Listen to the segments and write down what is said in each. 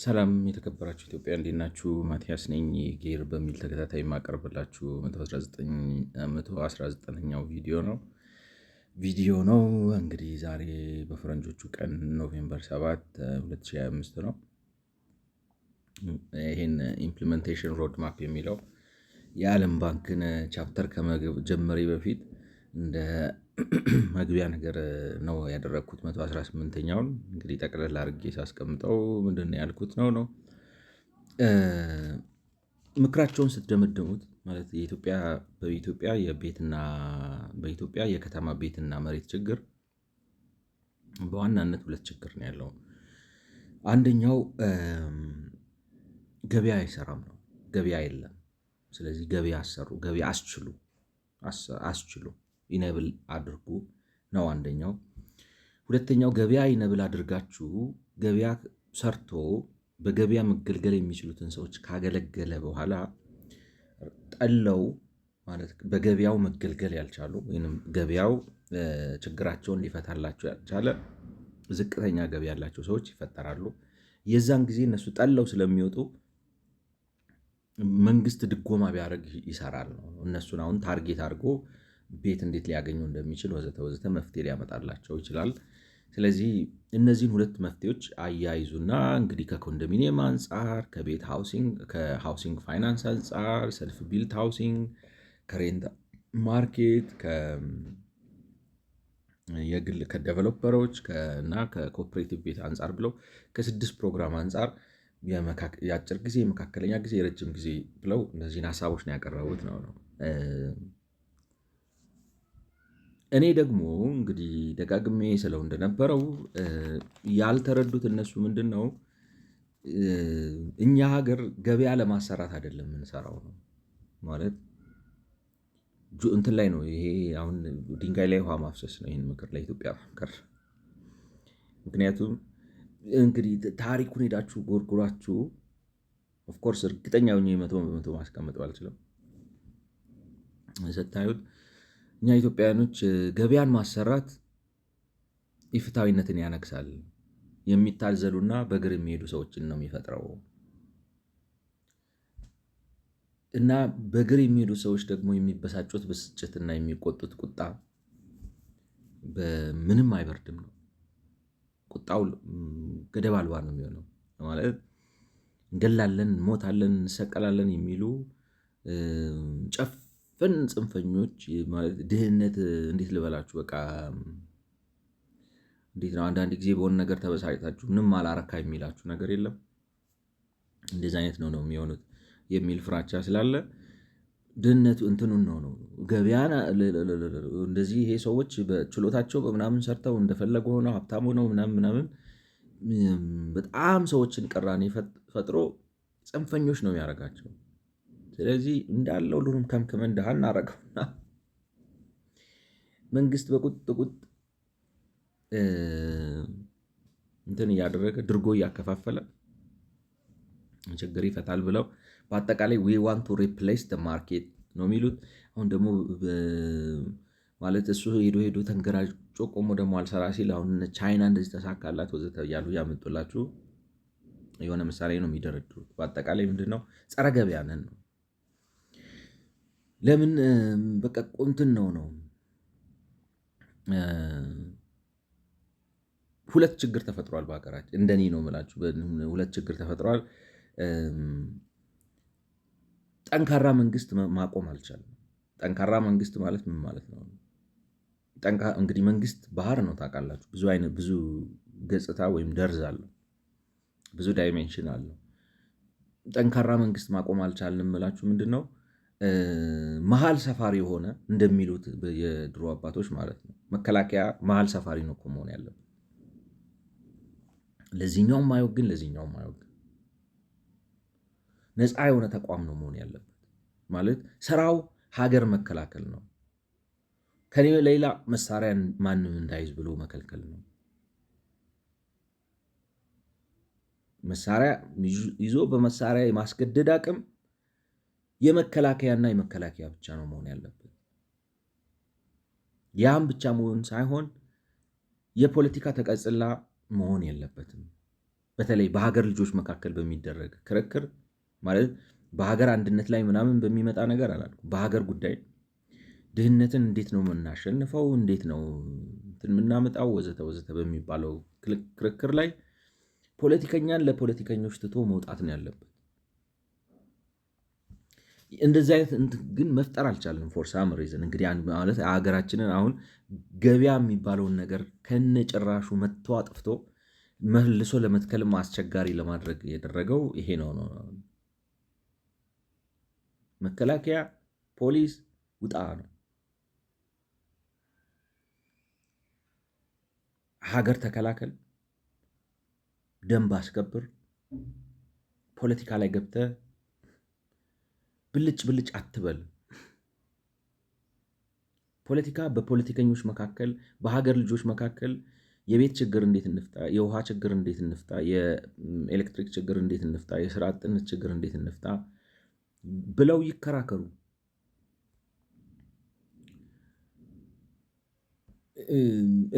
ሰላም የተከበራችሁ ኢትዮጵያ እንዴት ናችሁ? ማቲያስ ነኝ። ጌር በሚል ተከታታይ የማቀርብላችሁ 119ኛው ቪዲዮ ነው። እንግዲህ ዛሬ በፈረንጆቹ ቀን ኖቬምበር 7 2025 ነው። ይህን ኢምፕሊሜንቴሽን ሮድ ማፕ የሚለው የዓለም ባንክን ቻፕተር ከመጀመሪ በፊት እንደ መግቢያ ነገር ነው ያደረግኩት። 118ኛውን እንግዲህ ጠቅለል አድርጌ ሳስቀምጠው ምንድን ያልኩት ነው ምክራቸውን ስትደመድሙት ማለት በኢትዮጵያ የከተማ ቤትና መሬት ችግር በዋናነት ሁለት ችግር ነው ያለው። አንደኛው ገበያ አይሰራም ነው፣ ገበያ የለም። ስለዚህ ገበያ አሰሩ፣ ገበያ አስችሉ፣ ኢነብል አድርጉ ነው አንደኛው። ሁለተኛው ገበያ ኢነብል አድርጋችሁ ገበያ ሰርቶ በገበያ መገልገል የሚችሉትን ሰዎች ካገለገለ በኋላ ጠለው ማለት በገበያው መገልገል ያልቻሉ ወይም ገበያው ችግራቸውን ሊፈታላቸው ያልቻለ ዝቅተኛ ገቢ ያላቸው ሰዎች ይፈጠራሉ። የዛን ጊዜ እነሱ ጠለው ስለሚወጡ መንግስት ድጎማ ቢያደርግ ይሰራል ነው። እነሱን አሁን ታርጌት አድርጎ ቤት እንዴት ሊያገኙ እንደሚችል ወዘተ መፍትሄ ሊያመጣላቸው ይችላል። ስለዚህ እነዚህን ሁለት መፍትሄዎች አያይዙና እንግዲህ ከኮንዶሚኒየም አንጻር፣ ከሃውሲንግ ፋይናንስ አንጻር፣ ሰልፍ ቢልት ሃውሲንግ፣ ከሬንት ማርኬት፣ የግል ከዴቨሎፐሮች እና ከኮኦፕሬቲቭ ቤት አንጻር ብለው ከ6 ፕሮግራም አንጻር የአጭር ጊዜ፣ የመካከለኛ ጊዜ፣ የረጅም ጊዜ ብለው እነዚህን ሀሳቦች ነው ያቀረቡት ነው። እኔ ደግሞ እንግዲህ ደጋግሜ ስለው እንደነበረው ያልተረዱት እነሱ ምንድን ነው እኛ ሀገር ገበያ ለማሰራት አይደለም የምንሰራው ነው ማለት እንትን ላይ ነው። ይሄ አሁን ድንጋይ ላይ ውሃ ማፍሰስ ነው። ይህን ምክር ለኢትዮጵያ ምክር። ምክንያቱም እንግዲህ ታሪኩን ሄዳችሁ ጎርጉራችሁ ኦፍኮርስ እርግጠኛ ሆኜ 100% ማስቀመጥ ባልችልም ስታዩት እኛ ኢትዮጵያውያኖች ገበያን ማሰራት ኢፍትሐዊነትን ያነግሳል። የሚታዘሉና በእግር የሚሄዱ ሰዎችን ነው የሚፈጥረው እና በእግር የሚሄዱ ሰዎች ደግሞ የሚበሳጩት ብስጭትና የሚቆጡት ቁጣ በምንም አይበርድም ነው። ቁጣው ገደብ አልባ ነው የሚሆነው። ማለት እንገላለን፣ እንሞታለን፣ እንሰቀላለን የሚሉ ጨፍን ጽንፈኞች ማለት ድህነት እንዴት ልበላችሁ፣ በቃ እንዴት ነው አንዳንድ ጊዜ በሆነ ነገር ተበሳጭታችሁ ምንም አላረካ የሚላችሁ ነገር የለም። እንደዚህ አይነት ነው የሚሆኑት የሚል ፍራቻ ስላለ ድህነቱ እንትኑን ነው ገበያን እንደዚህ ይሄ ሰዎች በችሎታቸው በምናምን ሰርተው እንደፈለጉ ሆነው ሀብታም ሆነው ምናምን በጣም ሰዎችን ቅራኔ ፈጥሮ ጽንፈኞች ነው የሚያደርጋቸው። ስለዚህ እንዳለው ሁሉንም ከምክመን ድሃ እናደርገውና መንግስት በቁጥ እንትን እያደረገ ድርጎ እያከፋፈለ ችግር ይፈታል ብለው በአጠቃላይ we want to replace the market ነው የሚሉት። አሁን ደግሞ ማለት እሱ ሄዶ ተንገራጮ ቆሞ ደግሞ አልሰራ ሲል አሁን ቻይና እንደዚህ ተሳካላት ወዘተ እያሉ ያመጡላችሁ የሆነ ምሳሌ ነው የሚደረድሩት። በአጠቃላይ ምንድነው ጸረ ገበያ ነን ነው። ለምን በቃ እንትን ነው ሁለት ችግር ተፈጥሯል በሀገራችን። እንደኔ ነው የምላችሁ ሁለት ችግር ተፈጥሯል። ጠንካራ መንግስት ማቆም አልቻለም። ጠንካራ መንግስት ማለት ምን ማለት ነው? እንግዲህ መንግስት ባህር ነው ታውቃላችሁ። ብዙ ገጽታ ወይም ደርዝ አለው፣ ብዙ ዳይሜንሽን አለው። ጠንካራ መንግስት ማቆም አልቻልንም የምላችሁ ምንድነው መሀል ሰፋሪ የሆነ እንደሚሉት የድሮ አባቶች ማለት ነው። መከላከያ መሀል ሰፋሪ ነው እኮ መሆን ያለበት። ለዚህኛውም አይወግን፣ ለዚህኛውም አይወግን፣ ነፃ የሆነ ተቋም ነው መሆን ያለበት። ማለት ስራው ሀገር መከላከል ነው። ከኔ ሌላ መሳሪያ ማንም እንዳይዝ ብሎ መከልከል ነው። መሳሪያ ይዞ በመሳሪያ የማስገደድ አቅም የመከላከያና የመከላከያ ብቻ ነው መሆን ያለበት። ያም ብቻ መሆን ሳይሆን የፖለቲካ ተቀጽላ መሆን የለበትም። በተለይ በሀገር ልጆች መካከል በሚደረግ ክርክር ማለት በሀገር አንድነት ላይ ምናምን በሚመጣ ነገር አላልኩም። በሀገር ጉዳይ ድህነትን እንዴት ነው የምናሸንፈው፣ እንዴት ነው የምናመጣው፣ ወዘተ ወዘተ በሚባለው ክርክር ላይ ፖለቲከኛን ለፖለቲከኞች ትቶ መውጣት ነው ያለበት። እንደዚህ አይነት ግን መፍጠር አልቻለም። ፎር ሳም ሪዝን እንግዲህ ማለት ሀገራችንን አሁን ገበያ የሚባለውን ነገር ከነጭራሹ መጥቶ አጥፍቶ መልሶ ለመትከልም አስቸጋሪ ለማድረግ የደረገው ይሄ ነው። መከላከያ ፖሊስ ውጣ ነው። ሀገር ተከላከል፣ ደንብ አስከብር። ፖለቲካ ላይ ገብተህ ብልጭ ብልጭ አትበል። ፖለቲካ በፖለቲከኞች መካከል፣ በሀገር ልጆች መካከል የቤት ችግር እንዴት እንፍታ፣ የውሃ ችግር እንዴት እንፍታ፣ የኤሌክትሪክ ችግር እንዴት እንፍታ፣ የስራ አጥነት ችግር እንዴት እንፍታ ብለው ይከራከሩ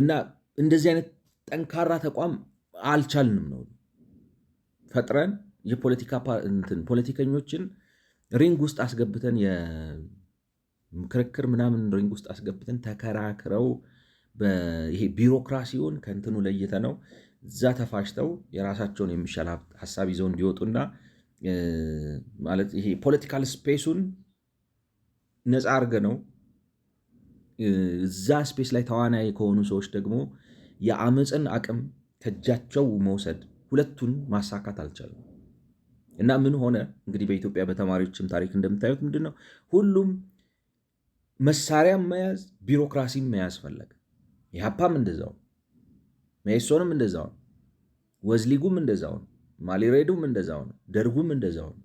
እና እንደዚህ አይነት ጠንካራ ተቋም አልቻልንም ነው ፈጥረን የፖለቲካ ፖለቲከኞችን ሪንግ ውስጥ አስገብተን የክርክር ምናምን ሪንግ ውስጥ አስገብተን ተከራክረው ይሄ ቢሮክራሲውን ከእንትኑ ለይተ ነው እዛ ተፋሽተው የራሳቸውን የሚሻል ሀሳብ ይዘው እንዲወጡና ማለት ይሄ ፖለቲካል ስፔሱን ነፃ አድርገ ነው እዛ ስፔስ ላይ ተዋናይ ከሆኑ ሰዎች ደግሞ የአመፅን አቅም ከእጃቸው መውሰድ፣ ሁለቱን ማሳካት አልቻለም። እና ምን ሆነ እንግዲህ በኢትዮጵያ በተማሪዎችም ታሪክ እንደምታዩት ምንድን ነው ሁሉም መሳሪያም መያዝ ቢሮክራሲም መያዝ ፈለገ። ኢህአፓም እንደዛው፣ መኢሶንም እንደዛው፣ ወዝሊጉም እንደዛው፣ ማሊሬዱም እንደዛው ነው፣ ደርጉም እንደዛው ነው።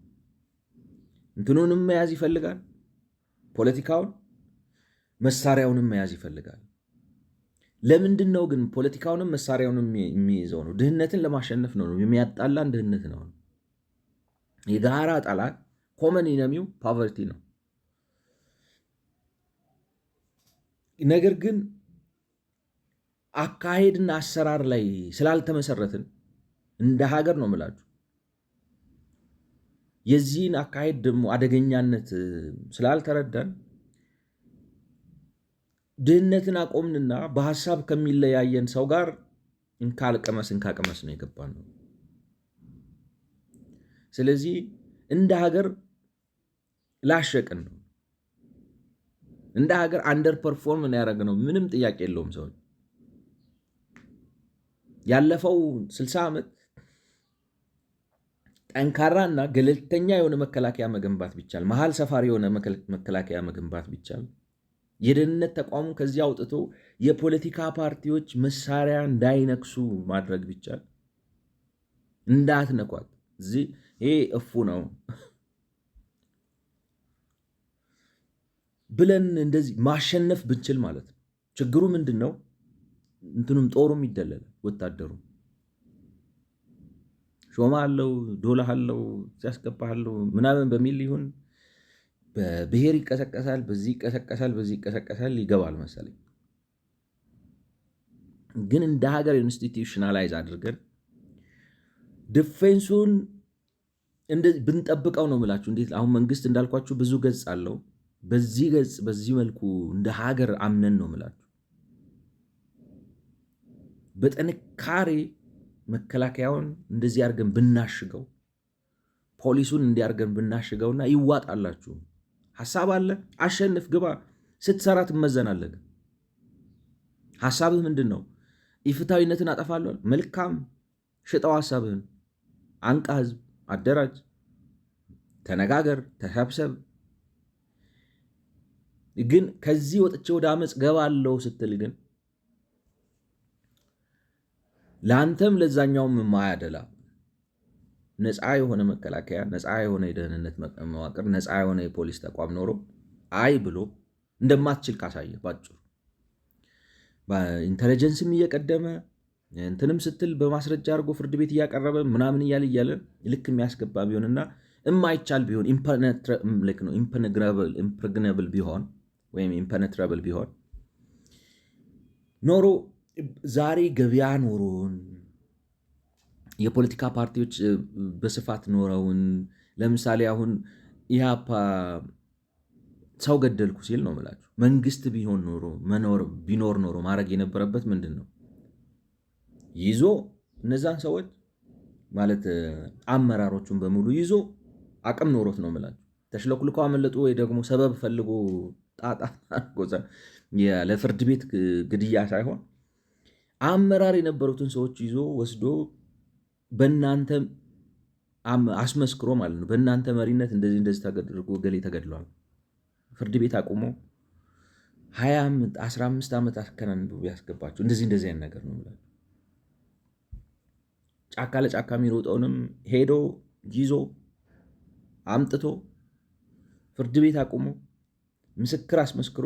እንትኑንም መያዝ ይፈልጋል፣ ፖለቲካውን መሳሪያውንም መያዝ ይፈልጋል። ለምንድን ነው ግን ፖለቲካውንም መሳሪያውንም የሚይዘው? ነው ድህነትን ለማሸነፍ ነው። የሚያጣላን ድህነት ነው። የጋራ ጠላት ኮመን ኢነሚው ፖቨርቲ ነው። ነገር ግን አካሄድና አሰራር ላይ ስላልተመሰረትን እንደ ሀገር ነው የምላችሁ የዚህን አካሄድ ደግሞ አደገኛነት ስላልተረዳን ድህነትን አቆምንና በሀሳብ ከሚለያየን ሰው ጋር እንካልቀመስ ነው የገባን ነው። ስለዚህ እንደ ሀገር ላሸቅን ነው። እንደ ሀገር አንደር ፐርፎርም ያደረግ ነው። ምንም ጥያቄ የለውም። ሰው ያለፈው 60 ዓመት ጠንካራና ገለልተኛ የሆነ መከላከያ መገንባት ቢቻል፣ መሀል ሰፋሪ የሆነ መከላከያ መገንባት ቢቻል፣ የደህንነት ተቋሙ ከዚህ አውጥቶ የፖለቲካ ፓርቲዎች መሳሪያ እንዳይነክሱ ማድረግ ቢቻል፣ እንዳትነኳት እዚህ ይሄ እፉ ነው ብለን እንደዚህ ማሸነፍ ብንችል ማለት ነው። ችግሩ ምንድን ነው? እንትኑም ጦሩም ይደለላል፣ ወታደሩ ሾማ አለው፣ ዶላ አለው፣ ሲያስገባለው ምናምን በሚል ይሁን በብሔር ይቀሰቀሳል፣ በዚህ ይቀሰቀሳል፣ በዚህ ይቀሰቀሳል፣ ይገባል መሰለኝ። ግን እንደ ሀገር ኢንስቲትዩሽናላይዝ አድርገን ዲፌንሱን እንደዚህ ብንጠብቀው ነው የምላችሁ። እንዴት አሁን መንግስት እንዳልኳችሁ ብዙ ገጽ አለው። በዚህ ገጽ በዚህ መልኩ እንደ ሀገር አምነን ነው የምላችሁ በጥንካሬ መከላከያውን እንደዚህ አድርገን ብናሽገው፣ ፖሊሱን እንዲያርገን ብናሽገውና ይዋጣላችሁ። ሐሳብ አለ፣ አሸንፍ፣ ግባ፣ ስትሰራ ትመዘናለህ። ሐሳብህ ምንድን ነው? ኢፍታዊነትን አጠፋለሁ፣ መልካም፣ ሽጠው ሐሳብህን፣ አንቃ፣ ህዝብ አደራጅ፣ ተነጋገር፣ ተሰብሰብ። ግን ከዚህ ወጥቼ ወደ አመፅ ገባለሁ ስትል ግን ለአንተም ለዛኛውም የማያደላ ነፃ የሆነ መከላከያ፣ ነፃ የሆነ የደህንነት መዋቅር፣ ነፃ የሆነ የፖሊስ ተቋም ኖሮ አይ ብሎ እንደማትችል ካሳየ ባጭሩ በኢንተለጀንስም እየቀደመ እንትንም ስትል በማስረጃ አድርጎ ፍርድ ቤት እያቀረበ ምናምን እያለ ልክ የሚያስገባ ቢሆንና የማይቻል ቢሆን ኢምፕሬግናብል ቢሆን ወይም ኢምፐነትራብል ቢሆን ኖሮ ዛሬ ገበያ ኖሮን የፖለቲካ ፓርቲዎች በስፋት ኖረውን ለምሳሌ አሁን ኢህአፓ ሰው ገደልኩ ሲል ነው የምላችሁ። መንግስት ቢኖር ኖሮ ማድረግ የነበረበት ምንድን ነው? ይዞ እነዛን ሰዎች ማለት አመራሮቹን በሙሉ ይዞ አቅም ኖሮት ነው የምላችሁ። ተሽለኩልኮ አመለጡ ወይ ደግሞ ሰበብ ፈልጎ ጣጣ ለፍርድ ቤት ግድያ ሳይሆን አመራር የነበሩትን ሰዎች ይዞ ወስዶ በእናንተ አስመስክሮ ማለት ነው። በእናንተ መሪነት እንደዚህ ተደርጎ ገሌ ተገድሏል። ፍርድ ቤት አቁሞ 20 ዓመት 15 ዓመት አስከናንቦ ቢያስገባቸው እንደዚህ አይነት ነገር ነው የምላችሁ። ጫካ ለጫካ የሚሮጠውንም ሄዶ ይዞ አምጥቶ ፍርድ ቤት አቁሞ ምስክር አስመስክሮ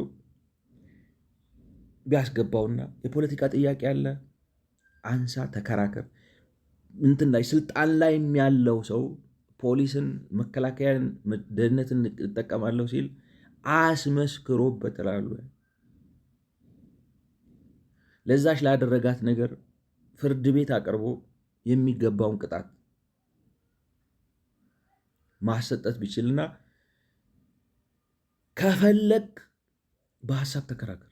ቢያስገባውና የፖለቲካ ጥያቄ አለ አንሳ፣ ተከራከር እንትን ላይ ስልጣን ላይ ያለው ሰው ፖሊስን፣ መከላከያን፣ ደህንነትን እጠቀማለሁ ሲል አስመስክሮበት እላሉ። ለዛች ላደረጋት ነገር ፍርድ ቤት አቅርቦ የሚገባውን ቅጣት ማሰጠት ቢችልና ከፈለግ በሀሳብ ተከራከር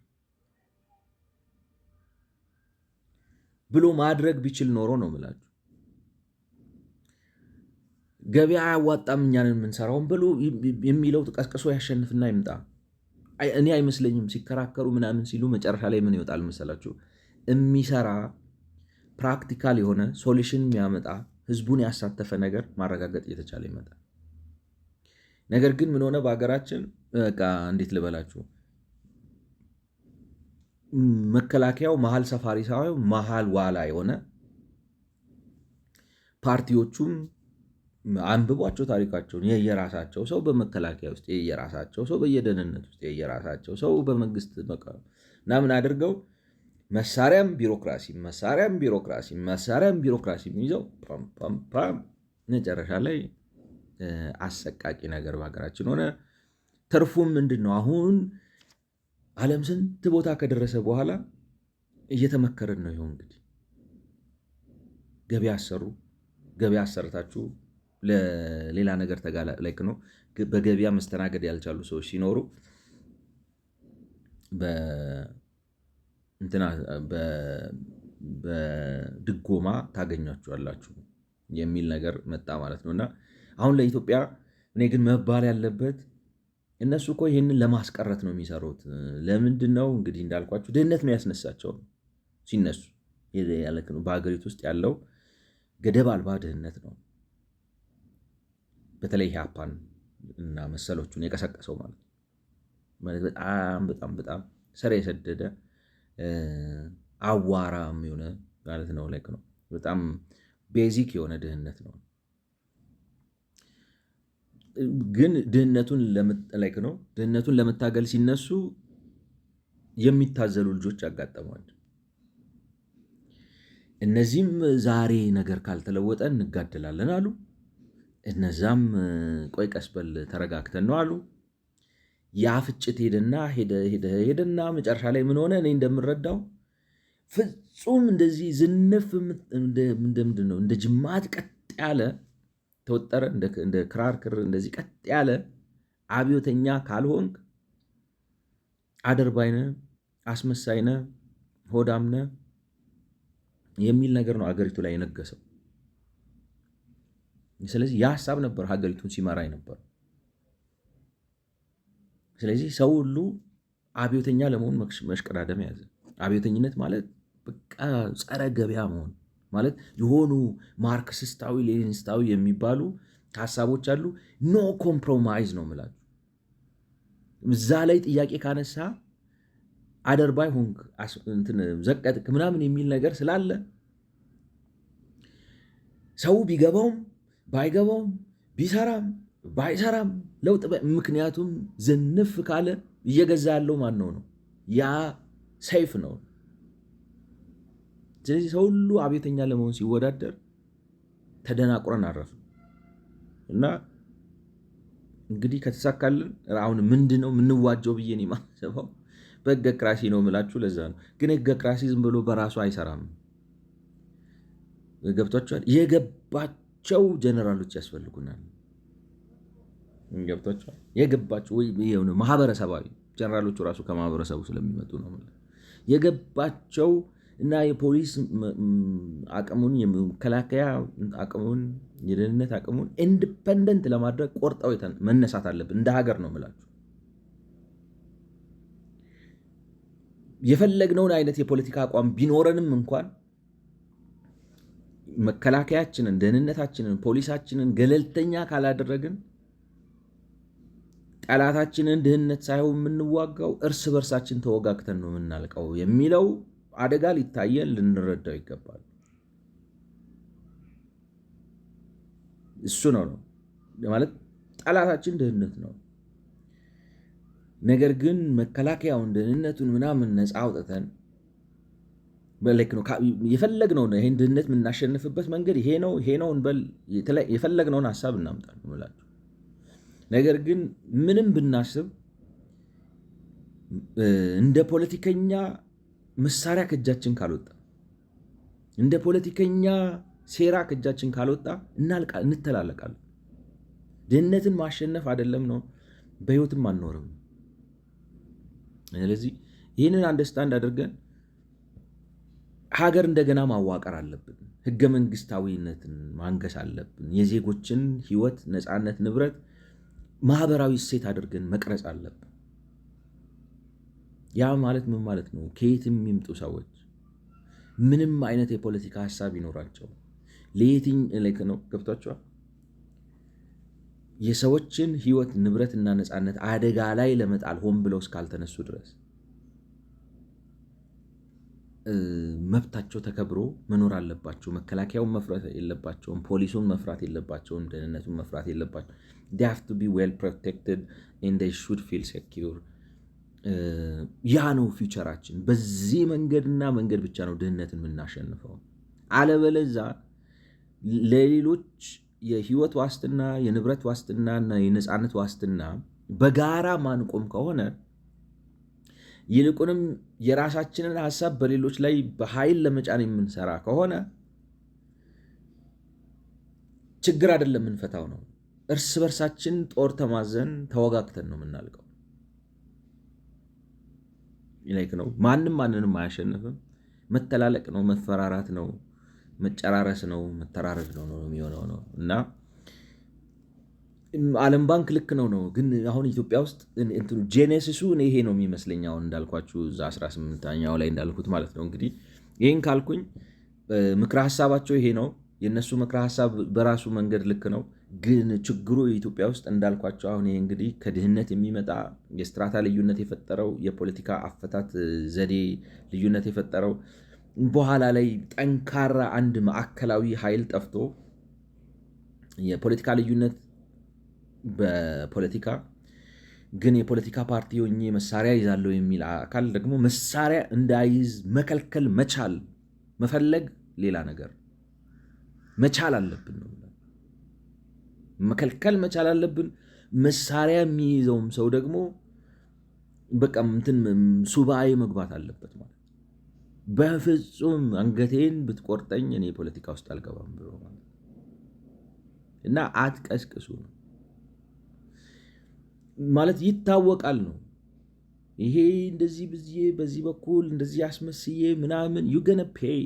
ብሎ ማድረግ ቢችል ኖሮ ነው የምላችሁ። ገበያ አያዋጣም እኛንን የምንሰራውን ብሎ የሚለው ቀስቅሶ ያሸንፍና ይምጣ። እኔ አይመስለኝም። ሲከራከሩ ምናምን ሲሉ መጨረሻ ላይ ምን ይወጣል መሰላችሁ? የሚሰራ ፕራክቲካል የሆነ ሶሉሽን የሚያመጣ ህዝቡን ያሳተፈ ነገር ማረጋገጥ እየተቻለ ይመጣል። ነገር ግን ምን ሆነ በሀገራችን፣ በቃ እንዴት ልበላችሁ፣ መከላከያው መሀል ሰፋሪ ሳይሆን መሀል ዋላ የሆነ ፓርቲዎቹም አንብቧቸው ታሪካቸውን የየራሳቸው ሰው በመከላከያ ውስጥ የየራሳቸው ሰው በየደህንነት ውስጥ የየራሳቸው ሰው በመንግስት ምናምን አድርገው መሳሪያም ቢሮክራሲ ይዘው ፓም መጨረሻ ላይ አሰቃቂ ነገር በሀገራችን ሆነ። ትርፉም ምንድን ነው? አሁን ዓለም ስንት ቦታ ከደረሰ በኋላ እየተመከርን ነው። ይኸው እንግዲህ ገበያ አሰርታችሁ ለሌላ ነገር ተጋላጭ ነው። በገበያ መስተናገድ ያልቻሉ ሰዎች ሲኖሩ በድጎማ ታገኛችኋላችሁ የሚል ነገር መጣ ማለት ነው። እና አሁን ለኢትዮጵያ እኔ ግን መባል ያለበት እነሱ እኮ ይህንን ለማስቀረት ነው የሚሰሩት። ለምንድን ነው እንግዲህ እንዳልኳችሁ ድህነት ነው ያስነሳቸው ሲነሱ። በሀገሪቱ ውስጥ ያለው ገደብ አልባ ድህነት ነው በተለይ ኢህአፓን እና መሰሎቹን የቀሰቀሰው ማለት በጣም ስር የሰደደ አዋራም የሆነ ማለት ነው ነው በጣም ቤዚክ የሆነ ድህነት ነው። ግን ድህነቱን ለመታገል ሲነሱ የሚታዘሉ ልጆች ያጋጠሟል። እነዚህም ዛሬ ነገር ካልተለወጠ እንጋደላለን አሉ። እነዛም ቆይ ቀስበል ተረጋግተን ነው አሉ። ያ ፍጭት ሄደና መጨረሻ ላይ ምን ሆነ? እኔ እንደምረዳው ፍጹም እንደዚህ ዝንፍ ምንድን ነው እንደ ጅማት ቀጥ ያለ ተወጠረ እንደ ክራር ክር እንደዚህ ቀጥ ያለ አብዮተኛ ካልሆንክ አደርባይነ አስመሳይነ ሆዳምነ የሚል ነገር ነው አገሪቱ ላይ የነገሰው። ስለዚህ ያ ሀሳብ ነበር ሀገሪቱን ሲመራ የነበረው። ስለዚህ ሰው ሁሉ አብዮተኛ ለመሆን መሽቀዳደም ያዘ። አብዮተኝነት ማለት በቃ ጸረ ገበያ መሆን ማለት የሆኑ ማርክሲስታዊ ሌኒኒስታዊ የሚባሉ ሀሳቦች አሉ። ኖ ኮምፕሮማይዝ ነው የምላችሁ። እዛ ላይ ጥያቄ ካነሳ አደርባይ ሆንክ ዘቀጥክ ምናምን የሚል ነገር ስላለ ሰው ቢገባውም ባይገባውም ቢሰራም ባይሰራም ለውጥ ምክንያቱም ዝንፍ ካለ እየገዛ ያለው ማን ነው? ያ ሰይፍ ነው። ስለዚህ ሰው ሁሉ አብዮተኛ ለመሆን ሲወዳደር ተደናቁረን አረፍ እና እንግዲህ ከተሳካልን አሁን ምንድነው የምንዋጀው ብዬ ነው የማስበው በህገ ክራሲ ነው የምላችሁ። ለዛ ነው ግን ህገ ክራሲ ዝም ብሎ በራሱ አይሰራም። ገብቷቸዋል። የገባቸው ጀነራሎች ያስፈልጉናል። ገብቷቸዋል። የገባቸው ማህበረሰባዊ ጀነራሎቹ ራሱ ከማህበረሰቡ ስለሚመጡ ነው። የገባቸው እና የፖሊስ አቅሙን የመከላከያ አቅሙን የደህንነት አቅሙን ኢንዲፐንደንት ለማድረግ ቆርጠው መነሳት አለብን። እንደ ሀገር ነው የምላችሁ። የፈለግነውን አይነት የፖለቲካ አቋም ቢኖረንም እንኳን መከላከያችንን፣ ደህንነታችንን፣ ፖሊሳችንን ገለልተኛ ካላደረግን ጠላታችንን ድህነት ሳይሆን የምንዋጋው እርስ በርሳችን ተወጋግተን ነው የምናልቀው የሚለው አደጋ ሊታየን ልንረዳው ይገባል። እሱ ነው ማለት ጠላታችን ድህነት ነው። ነገር ግን መከላከያውን ደህንነቱን ምናምን ነፃ አውጥተን የፈለግነውን ይሄን ድህነት የምናሸንፍበት መንገድ ይሄ ነው እንበል፣ የፈለግነውን ሀሳብ እናምጣል። ነገር ግን ምንም ብናስብ እንደ ፖለቲከኛ መሳሪያ ከእጃችን ካልወጣ፣ እንደ ፖለቲከኛ ሴራ ከእጃችን ካልወጣ እንተላለቃለን። ድህነትን ማሸነፍ አይደለም ነው በህይወትም አንኖርም። ስለዚህ ይህንን አንደርስታንድ አድርገን ሀገር እንደገና ማዋቀር አለብን። ህገ መንግስታዊነትን ማንገስ አለብን። የዜጎችን ህይወት፣ ነፃነት፣ ንብረት ማህበራዊ እሴት አድርገን መቅረጽ አለብን። ያ ማለት ምን ማለት ነው? ከየትም የሚምጡ ሰዎች ምንም አይነት የፖለቲካ ሀሳብ ይኖራቸው ነው ገብቷቸዋል። የሰዎችን ህይወት፣ ንብረትና ነፃነት አደጋ ላይ ለመጣል ሆን ብለው እስካልተነሱ ድረስ መብታቸው ተከብሮ መኖር አለባቸው። መከላከያውን መፍራት የለባቸውም። ፖሊሱን መፍራት የለባቸውም። ደህንነቱን መፍራት የለባቸው። they have to be well protected and they should feel secure። ያ ነው ፊውቸራችን። በዚህ መንገድና መንገድ ብቻ ነው ድህነትን የምናሸንፈው። አለበለዛ ለሌሎች የህይወት ዋስትና፣ የንብረት ዋስትና እና የነፃነት ዋስትና በጋራ ማንቆም ከሆነ ይልቁንም የራሳችንን ሀሳብ በሌሎች ላይ በኃይል ለመጫን የምንሰራ ከሆነ ችግር አይደለም የምንፈታው ነው። እርስ በርሳችን ጦር ተማዘን ተወጋግተን ነው የምናልቀው። ነው ማንም ማንንም አያሸንፍም። መተላለቅ ነው፣ መፈራራት ነው፣ መጨራረስ ነው፣ መተራረድ ነው የሚሆነው ነው እና ዓለም ባንክ ልክ ነው። ግን አሁን ኢትዮጵያ ውስጥ ጄኔሲሱ ይሄ ነው የሚመስለኝ። አሁን እንዳልኳችሁ እዛ 18ኛው ላይ እንዳልኩት ማለት ነው። እንግዲህ ይህን ካልኩኝ ምክረ ሀሳባቸው ይሄ ነው። የእነሱ ምክረ ሀሳብ በራሱ መንገድ ልክ ነው። ግን ችግሩ የኢትዮጵያ ውስጥ እንዳልኳቸው አሁን ይሄ እንግዲህ ከድህነት የሚመጣ የስትራታ ልዩነት የፈጠረው የፖለቲካ አፈታት ዘዴ ልዩነት የፈጠረው በኋላ ላይ ጠንካራ አንድ ማዕከላዊ ኃይል ጠፍቶ የፖለቲካ ልዩነት በፖለቲካ ግን የፖለቲካ ፓርቲ ሆኜ መሳሪያ ይዛለሁ የሚል አካል ደግሞ መሳሪያ እንዳይዝ መከልከል መቻል መፈለግ ሌላ ነገር መቻል አለብን ነው። መከልከል መቻል አለብን። መሳሪያ የሚይዘውም ሰው ደግሞ በቃ ሱባኤ መግባት አለበት ማለት በፍጹም አንገቴን ብትቆርጠኝ እኔ ፖለቲካ ውስጥ አልገባም ብሎ ማለት እና አትቀስቅሱ ነው ማለት ይታወቃል ነው። ይሄ እንደዚህ በዚህ በኩል እንደዚህ አስመስዬ ምናምን you gonna pay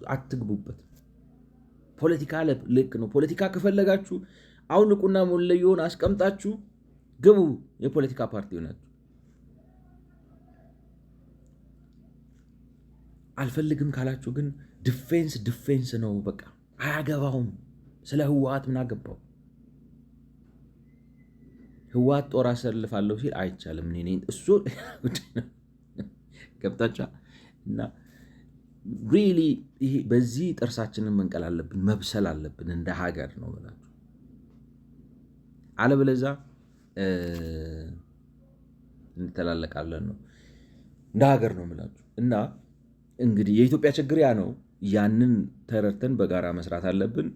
አትግቡበት። ፖለቲካ ልክ ነው። ፖለቲካ ከፈለጋችሁ አውልቁና ሞለየውን አስቀምጣችሁ ግቡ። የፖለቲካ ፓርቲ ሆናችሁ አልፈልግም ካላችሁ ግን ዲፌንስ ነው። በቃ አያገባውም። ስለ ህወሓት ምን አገባው? ህወሓት ጦር አሰልፋለሁ ሲል አይቻልም። እኔ እሱ ገብታችኋል እና ሪሊ ይሄ በዚህ ጥርሳችንን መንቀል አለብን፣ መብሰል አለብን እንደ ሀገር ነው ብላችሁ አለበለዛ እንተላለቃለን ነው እንደ ሀገር ነው ብላችሁ እና እንግዲህ የኢትዮጵያ ችግር ያ ነው። ያንን ተረድተን በጋራ መስራት አለብን።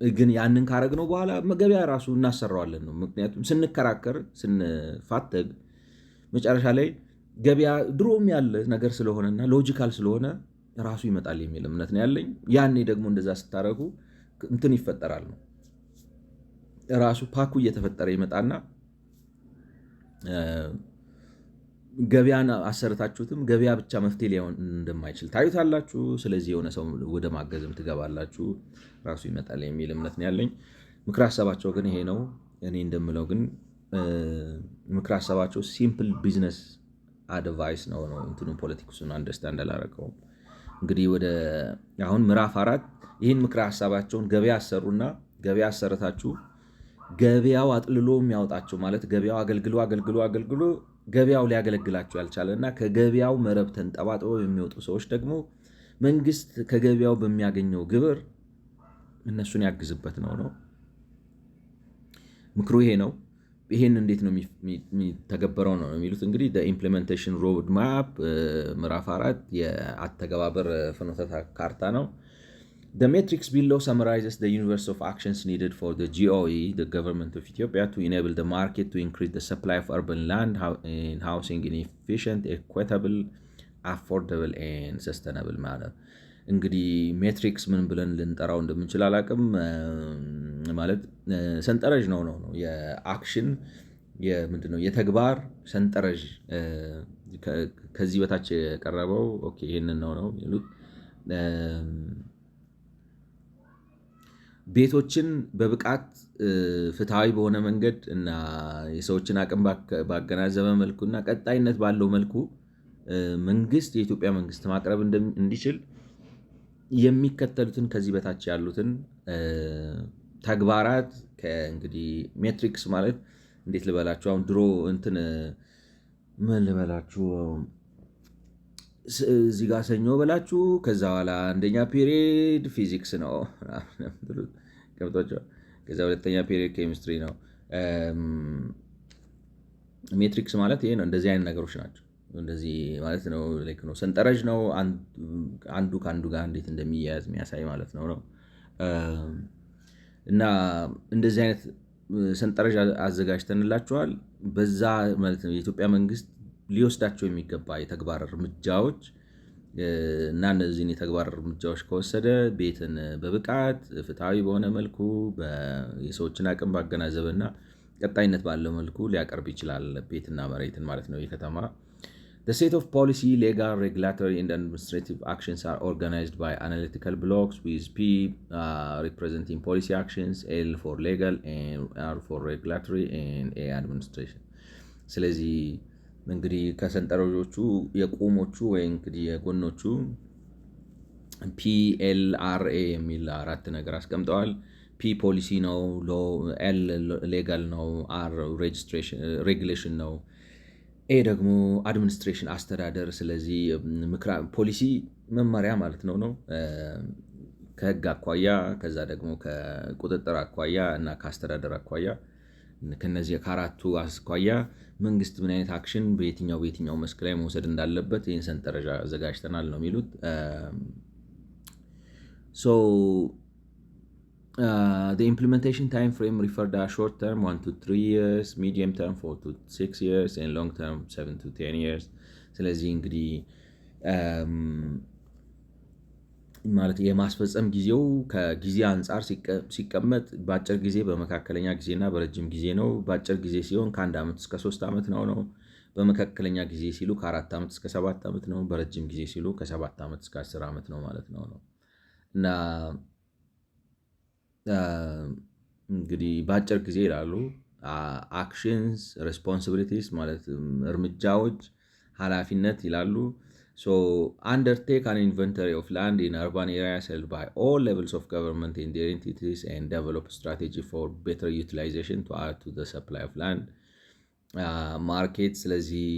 ግን ያንን ካረግነው በኋላ መገቢያ ራሱ እናሰራዋለን ነው። ምክንያቱም ስንከራከር ስንፋተግ መጨረሻ ላይ ገበያ ድሮም ያለ ነገር ስለሆነና ሎጂካል ስለሆነ ራሱ ይመጣል የሚል እምነት ነው ያለኝ። ያኔ ደግሞ እንደዛ ስታደርጉ እንትን ይፈጠራል ነው ራሱ ፓኩ እየተፈጠረ ይመጣና ገበያን አሰርታችሁትም ገበያ ብቻ መፍትሄ ሊሆን እንደማይችል ታዩታላችሁ። ስለዚህ የሆነ ሰው ወደ ማገዝም ትገባላችሁ፣ ራሱ ይመጣል የሚል እምነት ነው ያለኝ። ምክር ሀሳባቸው ግን ይሄ ነው። እኔ እንደምለው ግን ምክር ሀሳባቸው ሲምፕል ቢዝነስ አድቫይስ ነው እንትኑ ፖለቲክሱን አንደርስታንድ አላረገውም። እንግዲህ ወደ አሁን ምዕራፍ 4 ይህን ምክር ሀሳባቸውን ገበያ አሰሩና ገበያ አሰርታችሁ ገበያው አጥልሎ የሚያወጣቸው ማለት ገበያው አገልግሎ ገበያው ሊያገለግላቸው ያልቻለ እና ከገበያው መረብ ተንጠባጥበው የሚወጡ ሰዎች ደግሞ መንግስት ከገበያው በሚያገኘው ግብር እነሱን ያግዝበት ነው ምክሩ ይሄ ነው። ይሄን እንዴት ነው የሚተገበረው ነው የሚሉት። እንግዲህ ኢምፕሊሜንቴሽን ሮድ ማፕ ምዕራፍ 4 የአተገባበር ፍኖተ ካርታ ነው። The matrix below summarizes the universe of actions needed for the GOE, the government of Ethiopia, to enable the market to increase the supply of urban land and housing in efficient, equitable, affordable and sustainable manner. እንግዲህ ሜትሪክስ ምን ብለን ልንጠራው እንደምንችል አላቅም። ማለት ሰንጠረዥ ነው የአክሽን ምንድነው የተግባር ሰንጠረዥ ከዚህ በታች የቀረበው ይሄንን ነው የሚሉት። ቤቶችን በብቃት ፍትሃዊ በሆነ መንገድ እና የሰዎችን አቅም ባገናዘበ መልኩ እና ቀጣይነት ባለው መልኩ መንግስት የኢትዮጵያ መንግስት ማቅረብ እንዲችል የሚከተሉትን ከዚህ በታች ያሉትን ተግባራት እንግዲህ ሜትሪክስ ማለት እንዴት ልበላችሁ፣ አሁን ድሮ እንትን ምን ልበላችሁ፣ እዚህ ጋር ሰኞ በላችሁ ከዛ በኋላ አንደኛ ፔሪድ ፊዚክስ ነው ገብቷቸዋል። ከዛ ሁለተኛ ፔሪድ ኬሚስትሪ ነው። ሜትሪክስ ማለት ይሄ ነው። እንደዚህ አይነት ነገሮች ናቸው። እንደዚህ ማለት ነው። ልክ ነው። ሰንጠረዥ ነው። አንዱ ከአንዱ ጋር እንዴት እንደሚያያዝ የሚያሳይ ማለት ነው። እና እንደዚህ አይነት ሰንጠረዥ አዘጋጅተንላቸዋል። በዛ ማለት ነው የኢትዮጵያ መንግስት ሊወስዳቸው የሚገባ የተግባር እርምጃዎች እና እነዚህን የተግባር እርምጃዎች ከወሰደ ቤትን በብቃት ፍትሃዊ በሆነ መልኩ የሰዎችን አቅም ባገናዘበና ቀጣይነት ባለው መልኩ ሊያቀርብ ይችላል ቤትና መሬትን ማለት ነው። የከተማ The set of policy, legal, regulatory, and administrative actions are organized by analytical blocks with P representing policy actions, L for legal, and R for regulatory, and A administration. ስለዚህ እንግዲህ ከሰንጠረዦቹ የቆሞቹ ወይ እንግዲህ የጎኖቹ PLRA የሚል አራት ነገር አስቀምጠዋል። ፒ ፖሊሲ ነው፣ ኤል ሌጋል ነው፣ አር ሬጉሌሽን ነው፣ ኤ ደግሞ አድሚኒስትሬሽን አስተዳደር። ስለዚህ ፖሊሲ መመሪያ ማለት ነው ከህግ አኳያ፣ ከዛ ደግሞ ከቁጥጥር አኳያ እና ከአስተዳደር አኳያ ከነዚህ ከአራቱ አኳያ መንግስት ምን አይነት አክሽን በየትኛው መስክ ላይ መውሰድ እንዳለበት ይህን ሰንጠረዥ አዘጋጅተናል ነው የሚሉት። The implementation time frame referred to short term 1 to 3 years, medium term 4 to 6 years, and long term 7 to 10 years. ስለዚህ እንግዲህ ማለት የማስፈጸም ጊዜው ከጊዜ አንጻር ሲቀመጥ በአጭር ጊዜ፣ በመካከለኛ ጊዜና በረጅም ጊዜ ነው። በአጭር ጊዜ ሲሆን ከ1 ዓመት እስከ 3 ዓመት ነው። በመካከለኛ ጊዜ ሲሉ ከ4 ዓመት እስከ 7 ዓመት ነው። በረጅም ጊዜ ሲሉ ከ7 ዓመት እስከ 10 ዓመት ነው ማለት ነው እና እንግዲህ በአጭር ጊዜ ይላሉ አክሽንስ ሬስፖንሲቢሊቲስ ማለት እርምጃዎች፣ ኃላፊነት ይላሉ። undertake an inventory of land in urban areas held by all levels of government in their entities and develop strategy for better utilization to add to the supply of land market. ስለዚህ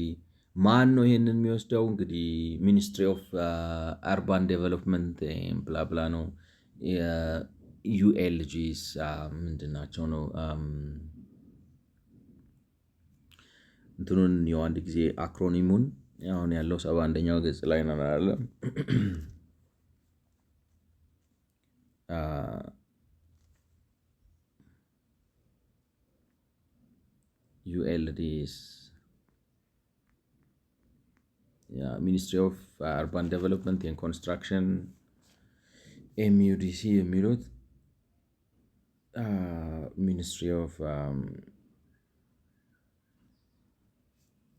ማን ነው ይሄንን የሚወስደው? እንግዲህ ሚኒስትሪ ኦፍ አርባን ዴቨሎፕመንት ብላብላ ነው። ዩኤልጂስ ምንድን ናቸው ነው እንትኑን የአንድ ጊዜ አክሮኒሙን አሁን ያለው 71ኛው ገጽ ላይ ነው አለ ዩኤልዲስ ሚኒስትሪ ኦፍ አርባን ዴቨሎፕመንት ኤንድ ኮንስትራክሽን ኤምዩዲሲ የሚሉት ሚኒስትሪ ኦፍ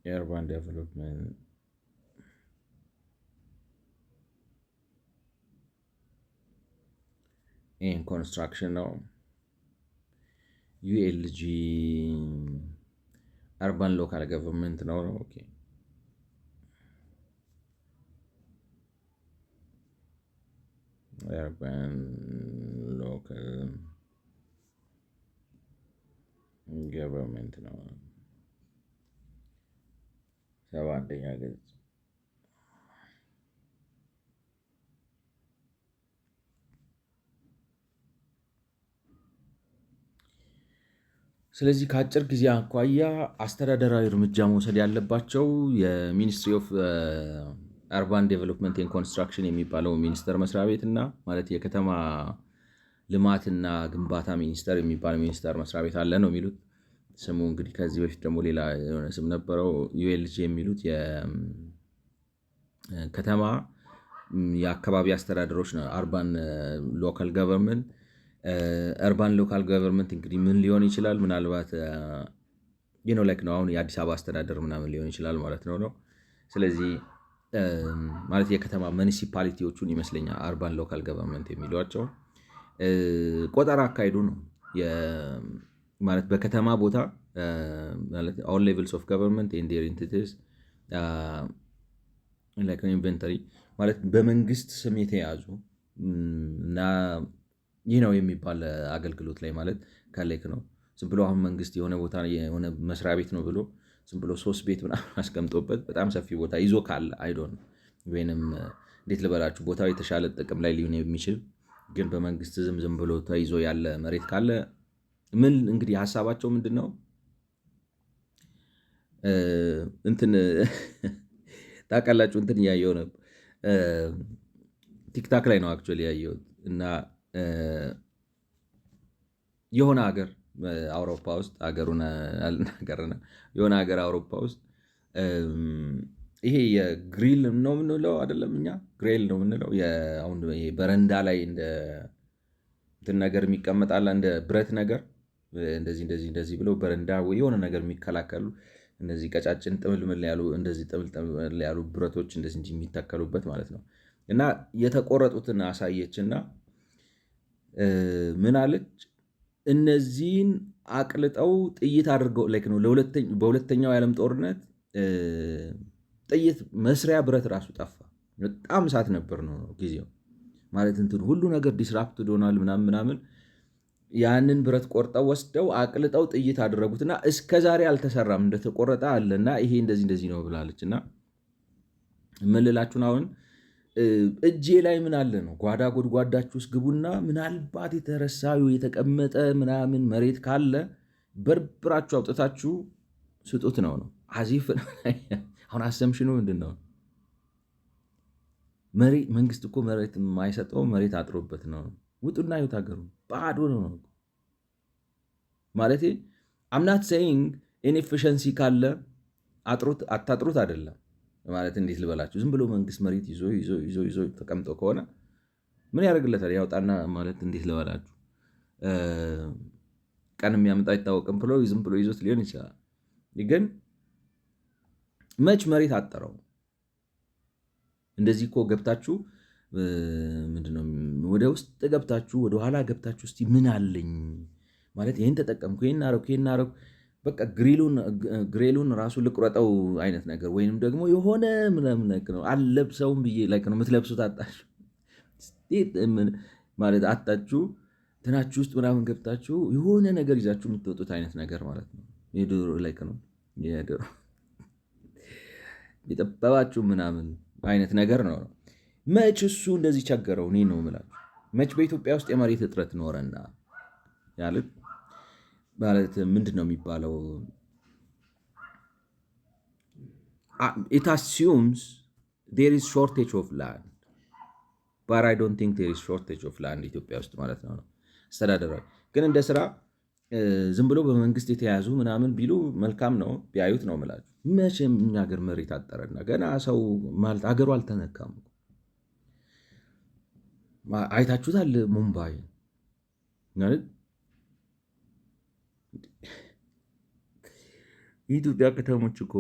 አርባን ዴቨሎፕመንት ኤንድ ኮንስትራክሽን ነው። ዩኤልጂ አርባን ሎካል ገቨርንመንት ነው። ኦኬ አርባን ሎካል ገቨርንመንት ነው። 7ኛ ገጽ። ስለዚህ ከአጭር ጊዜ አኳያ አስተዳደራዊ እርምጃ መውሰድ ያለባቸው የሚኒስትሪ ኦፍ አርባን ዴቨሎፕመንት ኤንድ ኮንስትራክሽን የሚባለው ሚኒስቴር መስሪያ ቤት እና ማለት የከተማ ልማትና ግንባታ ሚኒስቴር የሚባል ሚኒስቴር መስሪያ ቤት አለ ነው የሚሉት። ስሙ እንግዲህ ከዚህ በፊት ደግሞ ሌላ የሆነ ስም ነበረው። ዩኤልጂ የሚሉት የከተማ የአካባቢ አስተዳደሮች ነው። አርባን ሎካል ገቨርንመንት አርባን ሎካል ገቨርንመንት እንግዲህ ምን ሊሆን ይችላል? ምናልባት ላይክ ነው አሁን የአዲስ አበባ አስተዳደር ምናምን ሊሆን ይችላል ማለት ነው። ስለዚህ ማለት የከተማ ሙኒሲፓሊቲዎቹን ይመስለኛል አርባን ሎካል ገቨርንመንት የሚሏቸው ቆጠራ አካሄዱ ነው ማለት በከተማ ቦታ ማለት ኦል ሌቭልስ ኦፍ ገቨርንመንት ኤንድ ዜር ኤንቲቲስ ላይክ ኢንቨንተሪ ማለት በመንግስት ስም የተያዙ እና ይህ ነው የሚባል አገልግሎት ላይ ማለት ከሌክ ነው። ዝም ብሎ አሁን መንግስት የሆነ ቦታ የሆነ መስሪያ ቤት ነው ብሎ ዝም ብሎ 3 ቤት ምናምን አስቀምጦበት በጣም ሰፊ ቦታ ይዞ ካለ አይዶን ወይንም እንዴት ልበላችሁ ቦታው የተሻለ ጥቅም ላይ ሊሆን የሚችል ግን በመንግስት ዝም ብሎ ተይዞ ያለ መሬት ካለ ምን እንግዲህ ሀሳባቸው ምንድን ነው? እንትን ታውቃላችሁ እንትን እያየው ነበር ቲክታክ ላይ ነው አክቹዋሊ ያየሁት እና የሆነ ሀገር አውሮፓ ውስጥ ሀገሩን አልናገርና የሆነ ሀገር አውሮፓ ውስጥ ይሄ የግሪል ነው የምንለው አይደለም፣ እኛ ግሪል ነው የምንለው። አሁን ይሄ በረንዳ ላይ እንደ እንትን ነገር የሚቀመጣል እንደ ብረት ነገር እንደዚህ ብለው በረንዳ ወይ የሆነ ነገር የሚከላከሉ እነዚህ ቀጫጭን ጥምልምል ያሉ እንደዚህ ጥምልምል ያሉ ብረቶች እንደዚህ እንጂ የሚተከሉበት ማለት ነው። እና የተቆረጡትን አሳየችና ምን አለች? እነዚህን አቅልጠው ጥይት አድርገው ላይክ ነው በሁለተኛው የዓለም ጦርነት ጥይት መስሪያ ብረት ራሱ ጠፋ። በጣም እሳት ነበር ነው ጊዜው ማለት እንትን ሁሉ ነገር ዲስራፕትድ ሆኗል ምናምን። ያንን ብረት ቆርጠው ወስደው አቅልጠው ጥይት አደረጉትና እስከ ዛሬ አልተሰራም እንደተቆረጠ አለና ይሄ እንደዚህ ነው ብላለች። እና ምን ልላችሁን አሁን እጄ ላይ ምን አለ ነው ጓዳ ጎድጓዳችሁ ውስጥ ግቡና ምናልባት የተረሳዩ የተቀመጠ ምናምን መሬት ካለ በርብራችሁ አውጥታችሁ ስጡት ነው አዚፍ አሁን አሰምሽኑ ምንድን ነው? መንግስት እኮ መሬት የማይሰጠው መሬት አጥሮበት ነው። ውጡና ይወት ሀገሩ ባዶ ነው ማለት አምናት ሴይንግ ኢንኤፊሸንሲ ካለ አታጥሩት አይደለም ማለት እንዴት ልበላችሁ፣ ዝም ብሎ መንግስት መሬት ይዞ ተቀምጦ ከሆነ ምን ያደርግለታል? ያውጣና ማለት እንዴት ልበላችሁ፣ ቀን የሚያመጣ አይታወቅም ብሎ ዝም ብሎ ይዞት ሊሆን ይችላል። ግን መች መሬት አጠረው? እንደዚህ እኮ ገብታችሁ ምንድነው ወደ ውስጥ ገብታችሁ ወደ ኋላ ገብታችሁ እስቲ ምን አለኝ ማለት ይህን ተጠቀምኩ ይህን አረኩ በቃ ግሬሉን ራሱ ልቁረጠው አይነት ነገር ወይንም ደግሞ የሆነ ምናምን ነገር ነው አልለብሰውም ብዬ ላይክ ነው የምትለብሱት አጣችሁ ማለት አጣችሁ ትናችሁ ውስጥ ምናምን ገብታችሁ የሆነ ነገር ይዛችሁ የምትወጡት አይነት ነገር ማለት ነው። የዶሮ ላይክ ነው የዶሮ የጠበባችሁ ምናምን አይነት ነገር ነው። መች እሱ እንደዚህ ቸገረው? እኔ ነው የምላችሁ መች በኢትዮጵያ ውስጥ የመሬት እጥረት ኖረና ያለት ማለት ምንድን ነው የሚባለው? it assumes there is shortage of land but I don't think there is shortage of land ኢትዮጵያ ውስጥ ማለት ነው። አስተዳደራዊ ግን እንደ ስራ ዝም ብሎ በመንግስት የተያዙ ምናምን ቢሉ መልካም ነው፣ ቢያዩት ነው የምላችሁ። መቼም እኛ ሀገር መሬት አጠረና ገና ሰው ማለት አገሩ አልተነካም። አይታችሁታል ሙምባይ ማለት የኢትዮጵያ ከተሞች እኮ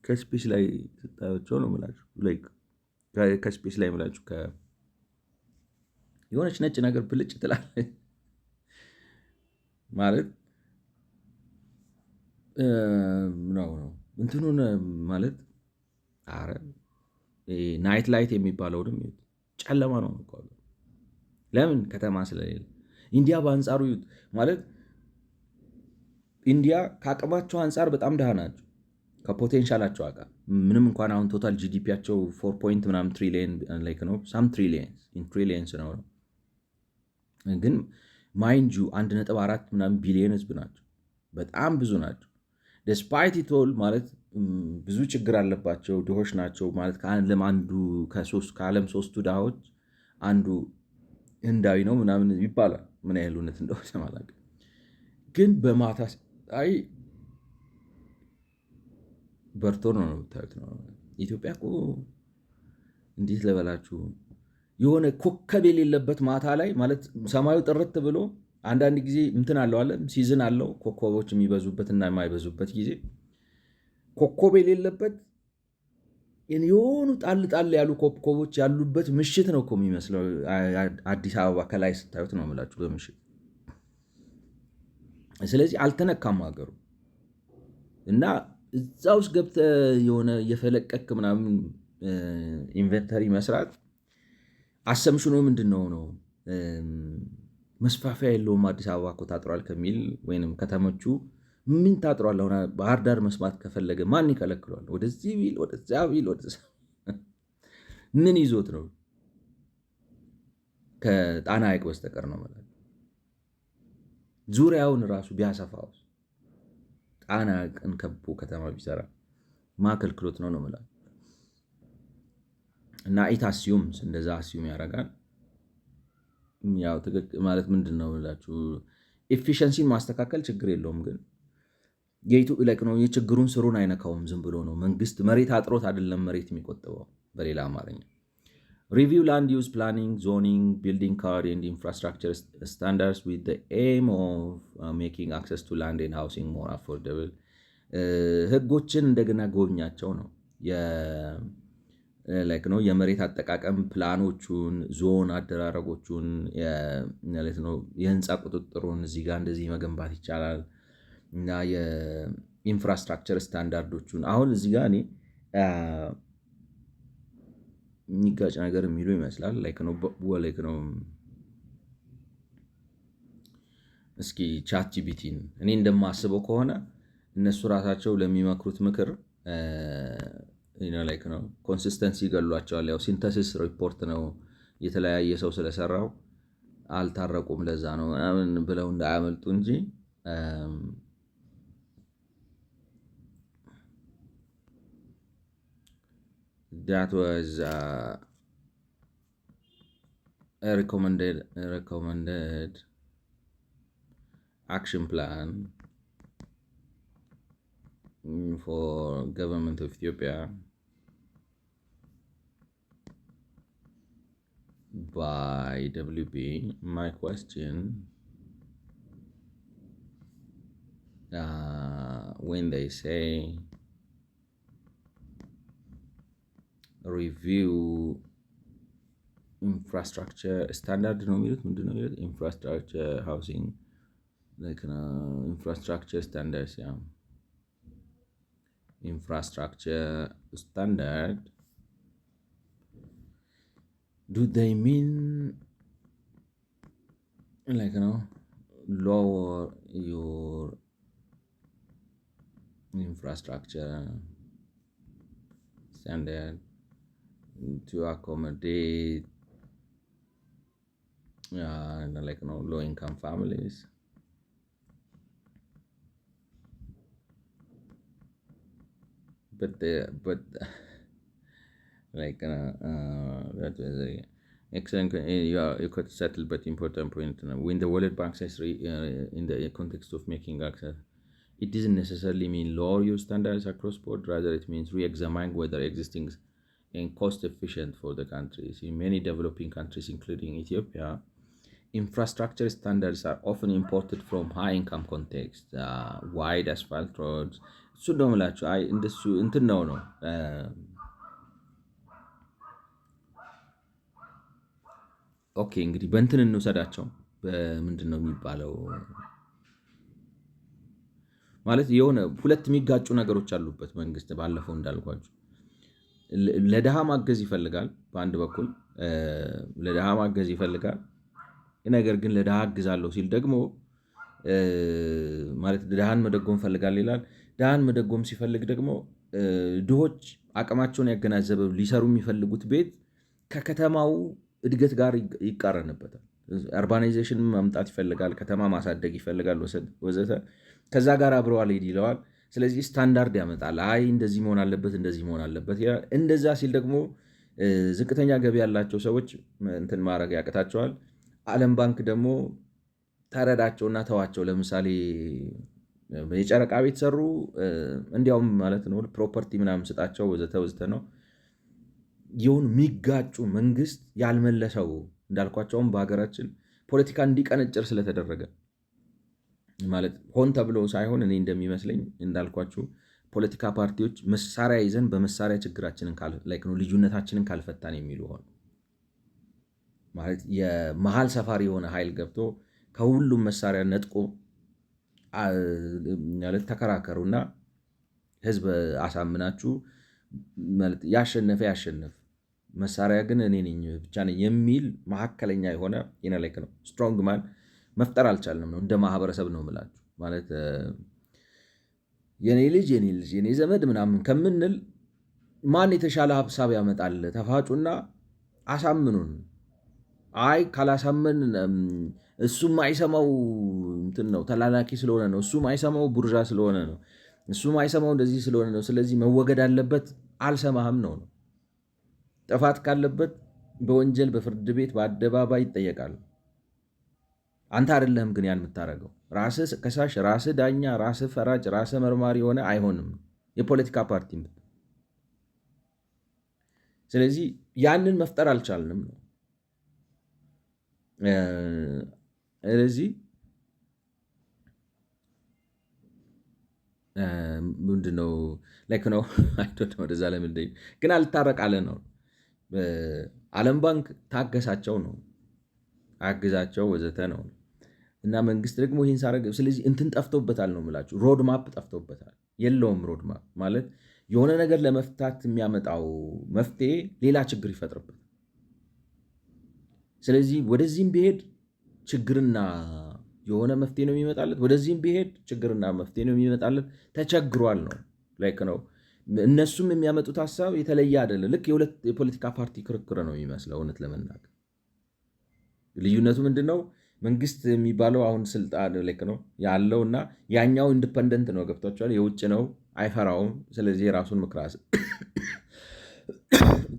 ከስፔስ ላይ ስታያቸው ነው የምላችሁ። ከስፔስ ላይ የምላችሁ የሆነች ነጭ ነገር ብልጭ ትላለች ማለት ነው እንትኑን ማለት አረ ናይት ላይት የሚባለውንም ጨለማ ነው እኮ። ለምን? ከተማ ስለሌለ። ኢንዲያ በአንጻሩ ማለት ኢንዲያ ከአቅማቸው አንጻር በጣም ድሃ ናቸው ከፖቴንሻላቸው አቃ ምንም እንኳን አሁን ቶታል ጂዲፒያቸው 4 ፖይንት ምናምን ትሪሊየን ነው ሳም ትሪሊየንስ ነው፣ ግን ማይንድ ዩ 1.4 ምናምን ቢሊየን ህዝብ ናቸው። በጣም ብዙ ናቸው። ደስፓይት ኢቶል ማለት ብዙ ችግር አለባቸው፣ ድሆች ናቸው ማለት ከዓለም ሶስቱ ድሆች አንዱ ህንዳዊ ነው ምናምን ይባላል። ምን ያህል እውነት እንደሆነ አላውቅም፣ ግን በማታ አይ በርቶ ነው የምታዩት ነው። ኢትዮጵያ እኮ እንዴት ልበላችሁ የሆነ ኮከብ የሌለበት ማታ ላይ ማለት ሰማዩ ጥርት ብሎ አንዳንድ ጊዜ እንትን አለው አለ ሲዝን አለው ኮከቦች የሚበዙበት እና የማይበዙበት ጊዜ ኮከብ የሌለበት የሆኑ ጣል ጣል ያሉ ኮከቦች ያሉበት ምሽት ነው እኮ የሚመስለው አዲስ አበባ ከላይ ስታዩት ነው የምላችሁ በምሽት። ስለዚህ አልተነካም ሀገሩ እና እዛ ውስጥ ገብተህ የሆነ የፈለቀክ ምናምን ኢንቨንተሪ መስራት አሰምሽኖ ምንድን ነው መስፋፊያ የለውም አዲስ አበባ እኮ ታጥሯል ከሚል ወይም ከተሞቹ ምን ታጥሯል? አሁን ባህር ዳር መስማት ከፈለገ ማን ይከለክሏል? ወደዚህ ቢል ወደዚያ ቢል ምን ይዞት ነው? ከጣና ሐይቅ በስተቀር ነው ማለት ዙሪያውን ራሱ ቢያሰፋው ጣና ሐይቅን ከቦ ከተማ ቢሰራ ማከልክሎት ነው ማለት እና ኢት አሲዩምስ እንደዛ አሲዩም ያደርጋል። ያው ትክክል ማለት ምንድን ነው ብላችሁ ኤፊሽንሲን ማስተካከል ችግር የለውም፣ ግን የችግሩን ስሩን አይነካውም። ዝም ብሎ ነው መንግስት መሬት አጥሮት አይደለም መሬት የሚቆጥበው። በሌላ አማርኛ ሪቪው ላንድ ዩዝ ፕላኒንግ ዞኒንግ ቢልዲንግ ኮድ ኤንድ ኢንፍራስትራክቸር ስታንዳርድስ ዊዝ ዘ ኤም ኦፍ ሜኪንግ አክሰስ ቱ ላንድ ኤንድ ሃውሲንግ ሞር አፎርደብል። ህጎችን እንደገና ጎብኛቸው ነው ነው የመሬት አጠቃቀም ፕላኖቹን ዞን አደራረጎቹን የህንፃ ቁጥጥሩን እዚህ ጋር እንደዚህ መገንባት ይቻላል እና የኢንፍራስትራክቸር ስታንዳርዶቹን አሁን እዚህ ጋር እኔ የሚጋጭ ነገር የሚሉ ይመስላል ነው። እስኪ ቻት ጂፒቲን እኔ እንደማስበው ከሆነ እነሱ ራሳቸው ለሚመክሩት ምክር ነው ኮንሲስተንሲ ይገሏቸዋል። ያው ሲንተሲስ ሪፖርት ነው የተለያየ ሰው ስለሰራው አልታረቁም ለዛ ነው ምናምን ብለው እንዳያመልጡ እንጂ that was a recommended action plan for government of Ethiopia by WB. My question, when they say review infrastructure standard ነው የሚሉት ምንድን ነው የሚሉት infrastructure housing infrastructure standards infrastructure standard, do they mean lower your infrastructure standard to accommodate low income families? But that was Excellent. You could settle, but important point. When the World Bank says in the context of making access, it doesn't necessarily mean lower your standards across board. Rather, it means re-examine whether existing and cost efficient for the countries. In many developing countries, including Ethiopia, infrastructure standards are often imported from high-income context. Wide asphalt roads. እሱ ነው የምላችሁ። አይ እንደሱ እንትን ነው ኦኬ እንግዲህ በእንትን እንውሰዳቸው። በምንድን ነው የሚባለው? ማለት የሆነ ሁለት የሚጋጩ ነገሮች አሉበት መንግስት። ባለፈው እንዳልኳችሁ ለድሃ ማገዝ ይፈልጋል፣ በአንድ በኩል ለድሃ ማገዝ ይፈልጋል። ነገር ግን ለድሃ አግዛለሁ ሲል ደግሞ ማለት ድሃን መደጎም ፈልጋል ይላል። ድሃን መደጎም ሲፈልግ ደግሞ ድሆች አቅማቸውን ያገናዘበ ሊሰሩ የሚፈልጉት ቤት ከከተማው እድገት ጋር ይቃረንበታል። አርባናይዜሽን ማምጣት ይፈልጋል፣ ከተማ ማሳደግ ይፈልጋል ወዘተ። ከዛ ጋር አብረው አልሄድ ይለዋል። ስለዚህ ስታንዳርድ ያመጣል። አይ እንደዚህ መሆን አለበት፣ እንደዚህ መሆን አለበት። እንደዛ ሲል ደግሞ ዝቅተኛ ገቢ ያላቸው ሰዎች እንትን ማድረግ ያቅታቸዋል። ዓለም ባንክ ደግሞ ተረዳቸውና ተዋቸው። ለምሳሌ የጨረቃ ቤት ሰሩ፣ እንዲያውም ማለት ነው ፕሮፐርቲ ምናምን ስጣቸው ወዘተ ወዘተ ነው። የሆኑ የሚጋጩ መንግስት ያልመለሰው እንዳልኳቸውም በሀገራችን ፖለቲካ እንዲቀነጭር ስለተደረገ ማለት ሆን ተብሎ ሳይሆን እኔ እንደሚመስለኝ እንዳልኳችሁ ፖለቲካ ፓርቲዎች መሳሪያ ይዘን በመሳሪያ ችግራችንን ልዩነታችንን ካልፈታን የሚሉ ሆነ ማለት የመሀል ሰፋሪ የሆነ ኃይል ገብቶ ከሁሉም መሳሪያ ነጥቆ ማለት ተከራከሩና ህዝብ አሳምናችሁ ማለት ያሸነፈ መሳሪያ ግን እኔ ነኝ ብቻ ነኝ የሚል መካከለኛ የሆነ ነው ስትሮንግ ማን መፍጠር አልቻልንም ነው። እንደ ማህበረሰብ ነው የምላችሁ። ማለት የኔ ልጅ የኔ ዘመድ ምናምን ከምንል ማን የተሻለ ሀሳብ ያመጣል? ተፋጩና አሳምኑን። አይ ካላሳመን እሱም አይሰማው እንትን ነው ተላላኪ ስለሆነ ነው፣ እሱም አይሰማው ቡርዣ ስለሆነ ነው፣ እሱም አይሰማው እንደዚህ ስለሆነ ነው። ስለዚህ መወገድ አለበት። አልሰማህም ነው። ጥፋት ካለበት በወንጀል በፍርድ ቤት በአደባባይ ይጠየቃል። አንተ አይደለህም ግን ያን የምታደርገው። ራስህ ከሳሽ፣ ራስህ ዳኛ፣ ራስህ ፈራጅ፣ ራስህ መርማሪ የሆነ አይሆንም የፖለቲካ ፓርቲ። ስለዚህ ያንን መፍጠር አልቻልንም ነው። ስለዚህ ምንድነው ላይክ ነው ወደዛ ለምን ግን አልታረቃለ ነው። ዓለም ባንክ ታገሳቸው ነው፣ አግዛቸው ወዘተ ነው። እና መንግስት ደግሞ ይህን ሳረግ ስለዚህ እንትን ጠፍቶበታል ነው የምላችሁ። ሮድማፕ ጠፍቶበታል። የለውም ሮድማፕ ማለት የሆነ ነገር ለመፍታት የሚያመጣው መፍትሄ ሌላ ችግር ይፈጥርበት። ስለዚህ ወደዚህም ቢሄድ ችግርና የሆነ መፍትሄ ነው የሚመጣለት፣ ወደዚህም ቢሄድ ችግርና መፍትሄ ነው የሚመጣለት። ተቸግሯል ነው ላይክ ነው። እነሱም የሚያመጡት ሀሳብ የተለየ አይደለም። ልክ የሁለት የፖለቲካ ፓርቲ ክርክር ነው የሚመስለው እውነት ለመናገር። ልዩነቱ ምንድን ነው? መንግስት የሚባለው አሁን ስልጣን ልክ ነው ያለው እና ያኛው ኢንዲፐንደንት ነው። ገብቷቸዋል። የውጭ ነው፣ አይፈራውም። ስለዚህ የራሱን ምክራስ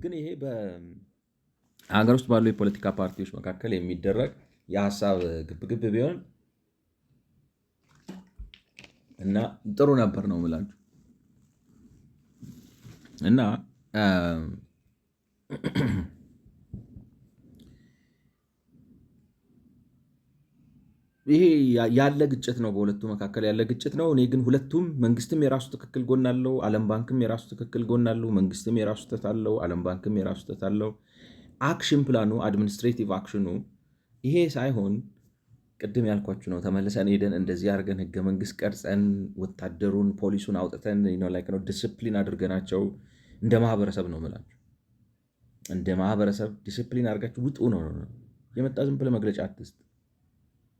ግን ይሄ በሀገር ውስጥ ባሉ የፖለቲካ ፓርቲዎች መካከል የሚደረግ የሀሳብ ግብግብ ቢሆን እና ጥሩ ነበር ነው የምላችሁ። እና ይሄ ያለ ግጭት ነው፣ በሁለቱ መካከል ያለ ግጭት ነው። እኔ ግን ሁለቱም መንግስትም የራሱ ትክክል ጎን አለው፣ ዓለም ባንክም የራሱ ትክክል ጎን አለው። መንግስትም የራሱ ስህተት አለው፣ ዓለም ባንክም የራሱ ስህተት አለው። አክሽን ፕላኑ አድሚኒስትሬቲቭ አክሽኑ ይሄ ሳይሆን ቅድም ያልኳችሁ ነው። ተመልሰን ሄደን እንደዚህ አድርገን ህገ መንግስት ቀርጸን ወታደሩን ፖሊሱን አውጥተን ነው ዲስፕሊን አድርገናቸው እንደ ማህበረሰብ ነው የምላችሁ። እንደ ማህበረሰብ ዲስፕሊን አድርጋችሁ ውጡ ነው። የመጣ ዝም ብለህ መግለጫ አትስጥ፣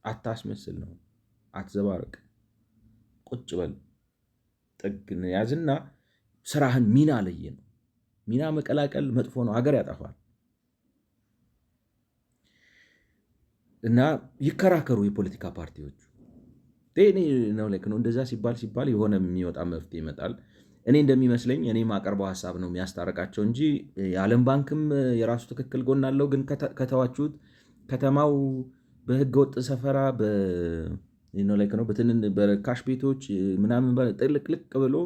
አታስመስል ነው። አትዘባረቅ፣ ቁጭ በል፣ ጥግ ያዝና ስራህን ሚና ለየ ነው። ሚና መቀላቀል መጥፎ ነው፣ ሀገር ያጠፋል። እና ይከራከሩ የፖለቲካ ፓርቲዎቹ ነው። እንደዛ ሲባል የሆነ የሚወጣ መፍትሄ ይመጣል። እኔ እንደሚመስለኝ እኔ ማቀርበው ሀሳብ ነው የሚያስታርቃቸው እንጂ የዓለም ባንክም የራሱ ትክክል ጎን አለው። ግን ከተዋችሁት ከተማው በህገ ወጥ ሰፈራ ነው በርካሽ ቤቶች ምናምን ጥልቅልቅ ብሎ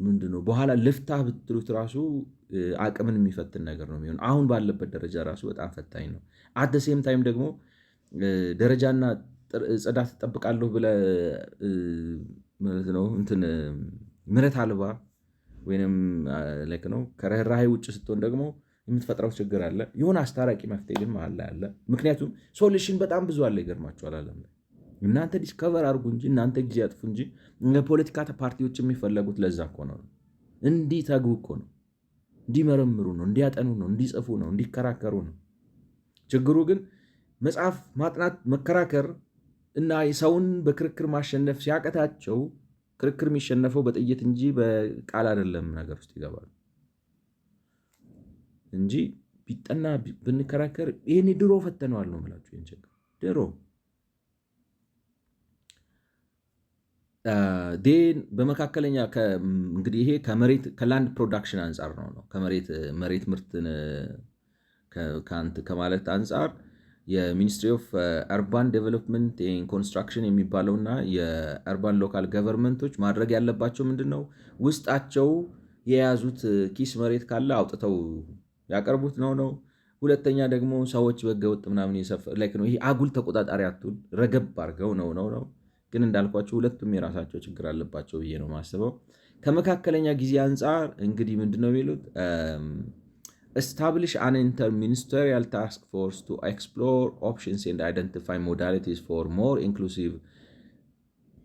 ምንድነው በኋላ ልፍታ ብትሉት ራሱ አቅምን የሚፈትን ነገር ነው የሚሆን። አሁን ባለበት ደረጃ ራሱ በጣም ፈታኝ ነው። አት ሴም ታይም ደግሞ ደረጃና ጽዳት እጠብቃለሁ ብለህ ማለት ነው እንትን ምሕረት አልባ ወይም ነው ከርህራሄ ውጭ ስትሆን ደግሞ የምትፈጥረው ችግር አለ። የሆነ አስታራቂ መፍትሄ ግን መሀል ላይ አለ። ምክንያቱም ሶሉሽን በጣም ብዙ አለ። ይገርማችኋል። ዓለም ላይ እናንተ ዲስከቨር አድርጉ እንጂ እናንተ ጊዜ አጥፉ እንጂ ፖለቲካ ፓርቲዎች የሚፈለጉት ለዛ እኮ ነው። እንዲተጉ እኮ ነው፣ እንዲመረምሩ ነው፣ እንዲያጠኑ ነው፣ እንዲጽፉ ነው፣ እንዲከራከሩ ነው። ችግሩ ግን መጽሐፍ ማጥናት፣ መከራከር እና ሰውን በክርክር ማሸነፍ ሲያቀታቸው ክርክር የሚሸነፈው በጥይት እንጂ በቃል አይደለም ነገር ውስጥ ይገባሉ እንጂ ቢጠና ብንከራከር ይህን ድሮ ፈተነዋል ነው የምላችሁ። ይህን ችግር ድሮ በመካከለኛ እንግዲህ ይሄ ከላንድ ፕሮዳክሽን አንጻር ነው ከመሬት ምርትን ከማለት አንጻር የሚኒስትሪ ኦፍ አርባን ዴቨሎፕመንት ኮንስትራክሽን የሚባለውና የአርባን ሎካል ገቨርንመንቶች ማድረግ ያለባቸው ምንድን ነው? ውስጣቸው የያዙት ኪስ መሬት ካለ አውጥተው ያቀርቡት ነው። ሁለተኛ ደግሞ ሰዎች በህገወጥ ምናምን ነው። ይሄ አጉል ተቆጣጣሪ አትሁን፣ ረገብ አድርገው ነው። ግን እንዳልኳቸው ሁለቱም የራሳቸው ችግር አለባቸው ብዬ ነው የማስበው። ከመካከለኛ ጊዜ አንጻር እንግዲህ ምንድን ነው የሚሉት establish an interministerial task force to explore options and identify modalities for more inclusive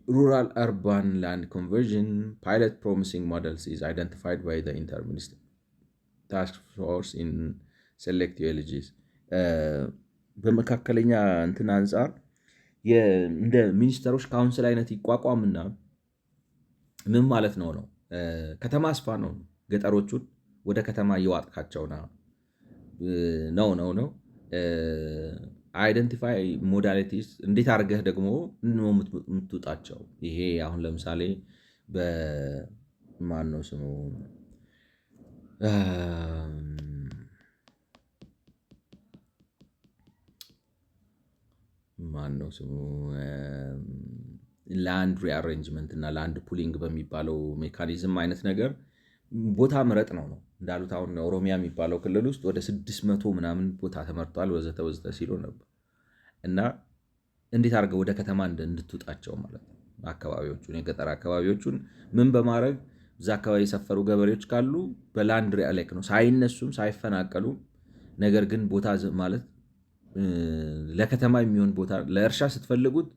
rural-urban land conversion. Pilot promising models is identified by the interministerial task force in select ULGs. በመካከለኛ እንትን አንጻር እንደ ሚኒስተሮች ካውንስል አይነት ይቋቋምና ምን ማለት ነው ከተማ አስፋ ነው ገጠሮቹን ወደ ከተማ እየዋጥካቸውና ነው አይደንቲፋይ ሞዳሊቲስ እንዴት አድርገህ ደግሞ የምትውጣቸው። ይሄ አሁን ለምሳሌ በማን ነው ስሙ ላንድ ሪአሬንጅመንት እና ላንድ ፑሊንግ በሚባለው ሜካኒዝም አይነት ነገር ቦታ ምረጥ ነው እንዳሉት። አሁን ኦሮሚያ የሚባለው ክልል ውስጥ ወደ 600 ምናምን ቦታ ተመርጧል ወዘተ ሲሉ ነበር። እና እንዴት አድርገው ወደ ከተማ እንድትውጣቸው ማለት ነው። አካባቢዎቹን የገጠር አካባቢዎቹን ምን በማድረግ እዛ አካባቢ የሰፈሩ ገበሬዎች ካሉ በላንድ ሪአሌክ ነው ሳይነሱም ሳይፈናቀሉ፣ ነገር ግን ቦታ ማለት ለከተማ የሚሆን ቦታ ለእርሻ ስትፈልጉት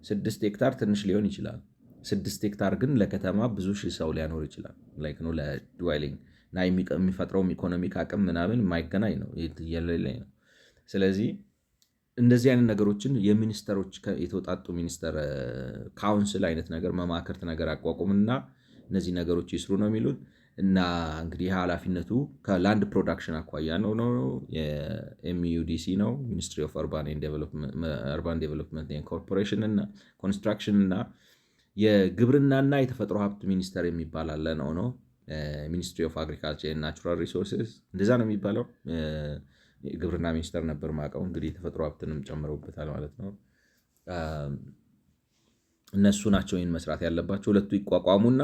6 ሄክታር ትንሽ ሊሆን ይችላል። 6 ሄክታር ግን ለከተማ ብዙ ሺህ ሰው ሊያኖር ይችላል። ነው ለድዌሊንግ እና የሚፈጥረውም ኢኮኖሚክ አቅም ምናምን የማይገናኝ ነው፣ የሌለ ነው። ስለዚህ እንደዚህ አይነት ነገሮችን የሚኒስተሮች የተውጣጡ ሚኒስተር ካውንስል አይነት ነገር መማክርት ነገር አቋቁምና እነዚህ ነገሮች ይስሩ ነው የሚሉት። እና እንግዲህ ኃላፊነቱ ከላንድ ፕሮዳክሽን አኳያ ነው የኤምዩዲሲ ነው ሚኒስትሪ ኦፍ አርባን ዴቨሎፕመንት ኮርፖሬሽን እና ኮንስትራክሽን እና የግብርናና የተፈጥሮ ሀብት ሚኒስቴር የሚባል አለ ነው ሚኒስትሪ ኦፍ አግሪካልቸር ናቹራል ሪሶርስስ እንደዛ ነው የሚባለው። ግብርና ሚኒስቴር ነበር ማቀው እንግዲህ የተፈጥሮ ሀብትንም ጨምረውበታል ማለት ነው። እነሱ ናቸው ይህን መስራት ያለባቸው። ሁለቱ ይቋቋሙና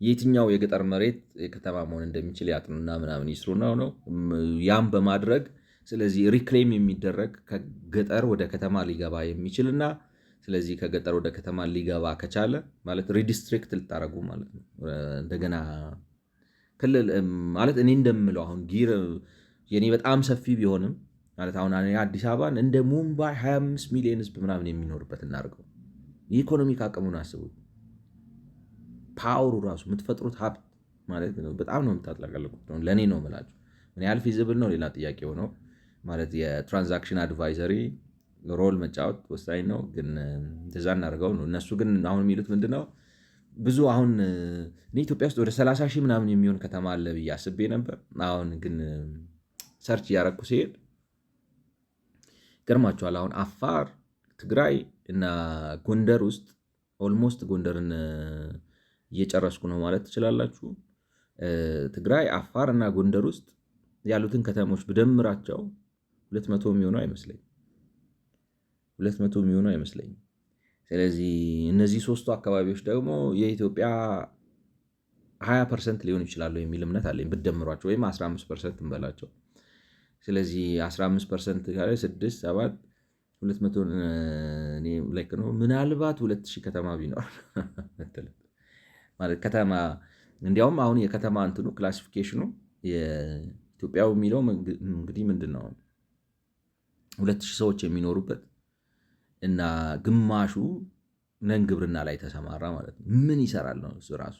የትኛው የገጠር መሬት ከተማ መሆን እንደሚችል ያጥኑና ምናምን ይስሩና ነው ያም በማድረግ ስለዚህ ሪክሌም የሚደረግ ከገጠር ወደ ከተማ ሊገባ የሚችልና ስለዚህ ከገጠር ወደ ከተማ ሊገባ ከቻለ ማለት ሪዲስትሪክት ልታረጉ ማለት ነው። እንደገና ክልል ማለት እኔ እንደምለው አሁን ጊር የኔ በጣም ሰፊ ቢሆንም ማለት አሁን አዲስ አበባን እንደ ሙምባይ 25 ሚሊዮን ህዝብ ምናምን የሚኖርበት እናርገው። የኢኮኖሚክ አቅሙን አስቡት። ፓወሩ ራሱ የምትፈጥሩት ሀብት ማለት ነው በጣም ነው የምታጥለቀልቁት ነው። ለእኔ ነው የምላችሁ። ምን ያህል ፊዚብል ነው ሌላ ጥያቄ ሆነው ማለት የትራንዛክሽን አድቫይዘሪ ሮል መጫወት ወሳኝ ነው። ግን እንደዛ እናደርገው ነው። እነሱ ግን አሁን የሚሉት ምንድነው ብዙ አሁን እኔ ኢትዮጵያ ውስጥ ወደ 30 ሺህ ምናምን የሚሆን ከተማ አለ ብዬ አስቤ ነበር። አሁን ግን ሰርች እያረኩ ሲሄድ ገርማችኋል። አሁን አፋር፣ ትግራይ እና ጎንደር ውስጥ ኦልሞስት ጎንደርን እየጨረስኩ ነው ማለት ትችላላችሁ። ትግራይ፣ አፋር እና ጎንደር ውስጥ ያሉትን ከተሞች ብደምራቸው 200 የሚሆኑ አይመስለኝም። 200 የሚሆኑ አይመስለኝም። ስለዚህ እነዚህ ሶስቱ አካባቢዎች ደግሞ የኢትዮጵያ 20% ሊሆኑ ይችላሉ የሚል እምነት አለኝ ብደምሯቸው፣ ወይም 15% እንበላቸው። ስለዚህ 15% ካለ 6 7 200 ነው። ምናልባት 2000 ከተማ ቢኖር ማለት ከተማ እንዲያውም አሁን የከተማ እንትኑ ክላሲፊኬሽኑ የኢትዮጵያው የሚለው እንግዲህ ምንድን ነው 2000 ሰዎች የሚኖሩበት እና ግማሹ ነን ግብርና ላይ ተሰማራ ማለት ነው። ምን ይሰራል ነው እሱ ራሱ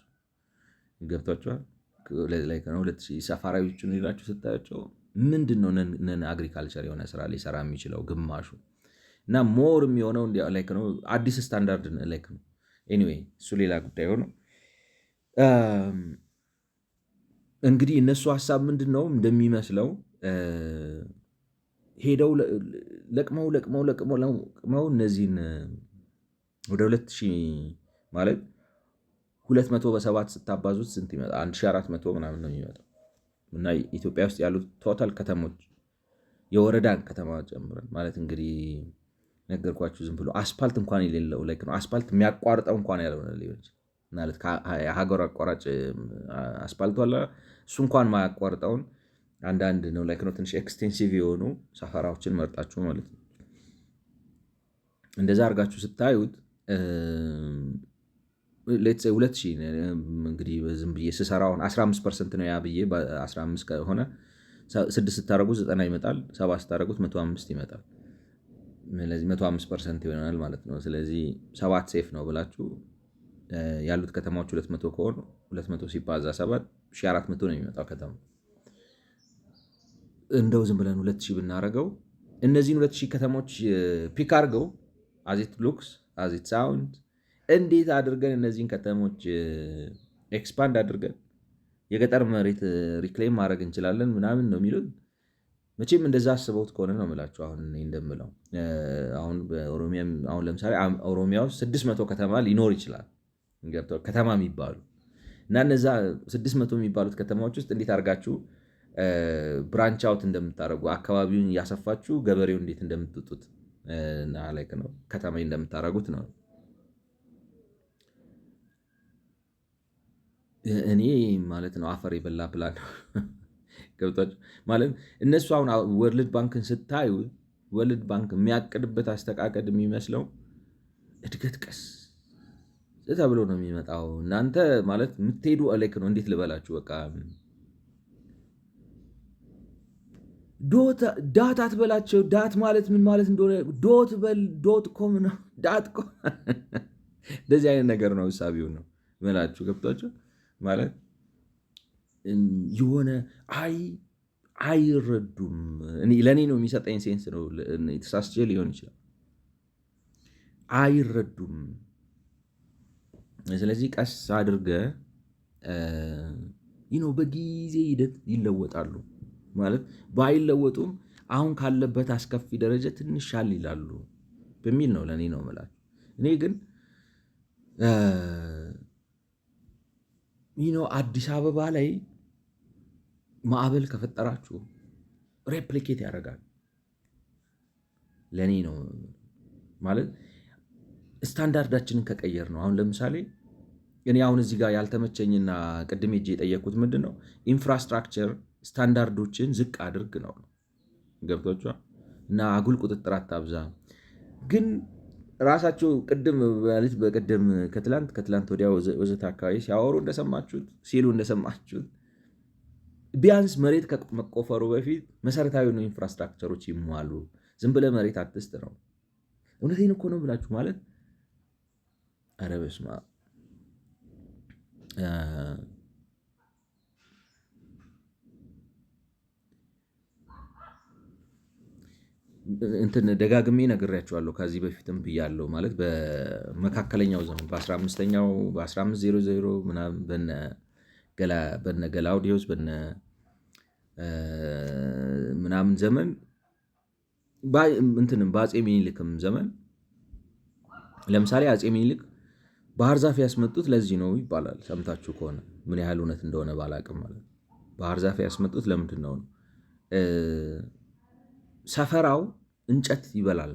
ገብቷቸዋል። 2000 ሰፋሪዎቹን ሄዳችሁ ስታያቸው ምንድን ነው ነን አግሪካልቸር የሆነ ስራ ሊሰራ የሚችለው ግማሹ እና ሞር የሚሆነው ነው አዲስ ስታንዳርድ ላይክ ነው። ኤኒዌይ እሱ ሌላ ጉዳይ ሆነው እንግዲህ እነሱ ሀሳብ ምንድን ነው እንደሚመስለው ሄደው ለቅመው እነዚህን ወደ 2000 ማለት 200 በ7 ስታባዙት ስንት ይመጣ? 1400 ምናምን ነው የሚመጣው። እና ኢትዮጵያ ውስጥ ያሉት ቶታል ከተሞች የወረዳን ከተማ ጨምረን ማለት እንግዲህ ነገርኳችሁ። ዝም ብሎ አስፓልት እንኳን የሌለው ላይክ ነው አስፓልት የሚያቋርጠው እንኳን ያልሆነ ሊሆን ማለት የሀገር አቋራጭ አስፓልቱ አለ እሱ እንኳን ማያቋርጠውን አንዳንድ ነው ላይክ ነው ትንሽ ኤክስቴንሲቭ የሆኑ ሰፈራዎችን መርጣችሁ ማለት ነው። እንደዛ አድርጋችሁ ስታዩት 2000 እንግዲህ ዝም ብዬ ስሰራውን 15% ነው ያ ብዬ በ15 ከሆነ 6 ስታደረጉት 90 ይመጣል። 7 ስታደረጉት 105 ይመጣል። ስለዚህ 105% ይሆናል ማለት ነው። ስለዚህ 7 ሴፍ ነው ብላችሁ ያሉት ከተማዎች 200 ከሆኑ 200 ሲባዛ 7 1400 ነው የሚመጣው ከተማ። እንደው ዝም ብለን 2000 ብናደረገው እነዚህን 2000 ከተሞች ፒክ አድርገው አዚት ሉክስ አዚት ሳውንድ እንዴት አድርገን እነዚህን ከተሞች ኤክስፓንድ አድርገን የገጠር መሬት ሪክሌም ማድረግ እንችላለን ምናምን ነው የሚሉት። መቼም እንደዛ አስበውት ከሆነ ነው የምላቸው። አሁን እንደምለው አሁን ለምሳሌ ኦሮሚያ ውስጥ 600 ከተማ ሊኖር ይችላል ከተማ የሚባሉ እና እነዛ 600 የሚባሉት ከተማዎች ውስጥ እንዴት አድርጋችሁ ብራንች አውት እንደምታደርጉ አካባቢውን እያሰፋችሁ ገበሬው እንዴት እንደምትጡት እና ላይክ ነው ከተማ እንደምታደርጉት ነው። እኔ ማለት ነው አፈር የበላ ፕላን ገብቷችሁ ማለት እነሱ አሁን ወርልድ ባንክን ስታዩ ወርልድ ባንክ የሚያቅድበት አስተቃቀድ የሚመስለው እድገት ቀስ ተብሎ ነው የሚመጣው። እናንተ ማለት የምትሄዱ ላይክ ነው እንዴት ልበላችሁ በቃ ዳት አትበላቸው። ዳት ማለት ምን ማለት እንደሆነ ዶት በል ዶት ኮም ነው ዳት ኮም እንደዚህ አይነት ነገር ነው ሳቢው ነው ምላችሁ ገብቷቸው ማለት የሆነ አይረዱም። ለእኔ ነው የሚሰጠኝ ሴንስ ነው የተሳስቼ ሊሆን ይችላል። አይረዱም። ስለዚህ ቀስ አድርገ በጊዜ ሂደት ይለወጣሉ ማለት ባይለወጡም አሁን ካለበት አስከፊ ደረጃ ትንሽ ሻል ይላሉ በሚል ነው ለእኔ ነው የምላችሁ። እኔ ግን አዲስ አበባ ላይ ማዕበል ከፈጠራችሁ ሬፕሊኬት ያደርጋል። ለእኔ ነው ማለት ስታንዳርዳችንን ከቀየር ነው። አሁን ለምሳሌ እኔ አሁን እዚህ ጋር ያልተመቸኝና ቅድም ሄጄ የጠየኩት ምንድን ነው ኢንፍራስትራክቸር ስታንዳርዶችን ዝቅ አድርግ ነው ገብቷችኋል። እና አጉል ቁጥጥር አታብዛ። ግን ራሳቸው በቅድም ከትላንት ወዲያ ወዘተ አካባቢ ሲያወሩ እንደሰማችሁት ሲሉ እንደሰማችሁት ቢያንስ መሬት ከመቆፈሩ በፊት መሰረታዊ ነው ኢንፍራስትራክቸሮች ይሟሉ። ዝም ብለህ መሬት አትስጥ ነው። እውነቴን እኮ ነው ብላችሁ ማለት ኧረ በስመ አብ እንትን ደጋግሜ ነግሬያቸዋለሁ። ከዚህ በፊትም ብያለሁ ማለት በመካከለኛው ዘመን በ15ኛው በ1500 ምናምን በነ ገላውዲዮስ በነ ምናምን ዘመን እንትንም በአፄ ሚኒልክም ዘመን ለምሳሌ አፄ ሚኒልክ ባህር ዛፍ ያስመጡት ለዚህ ነው ይባላል። ሰምታችሁ ከሆነ ምን ያህል እውነት እንደሆነ ባላቅም ማለት ባህር ዛፍ ያስመጡት ለምንድን ነው? ሰፈራው እንጨት ይበላል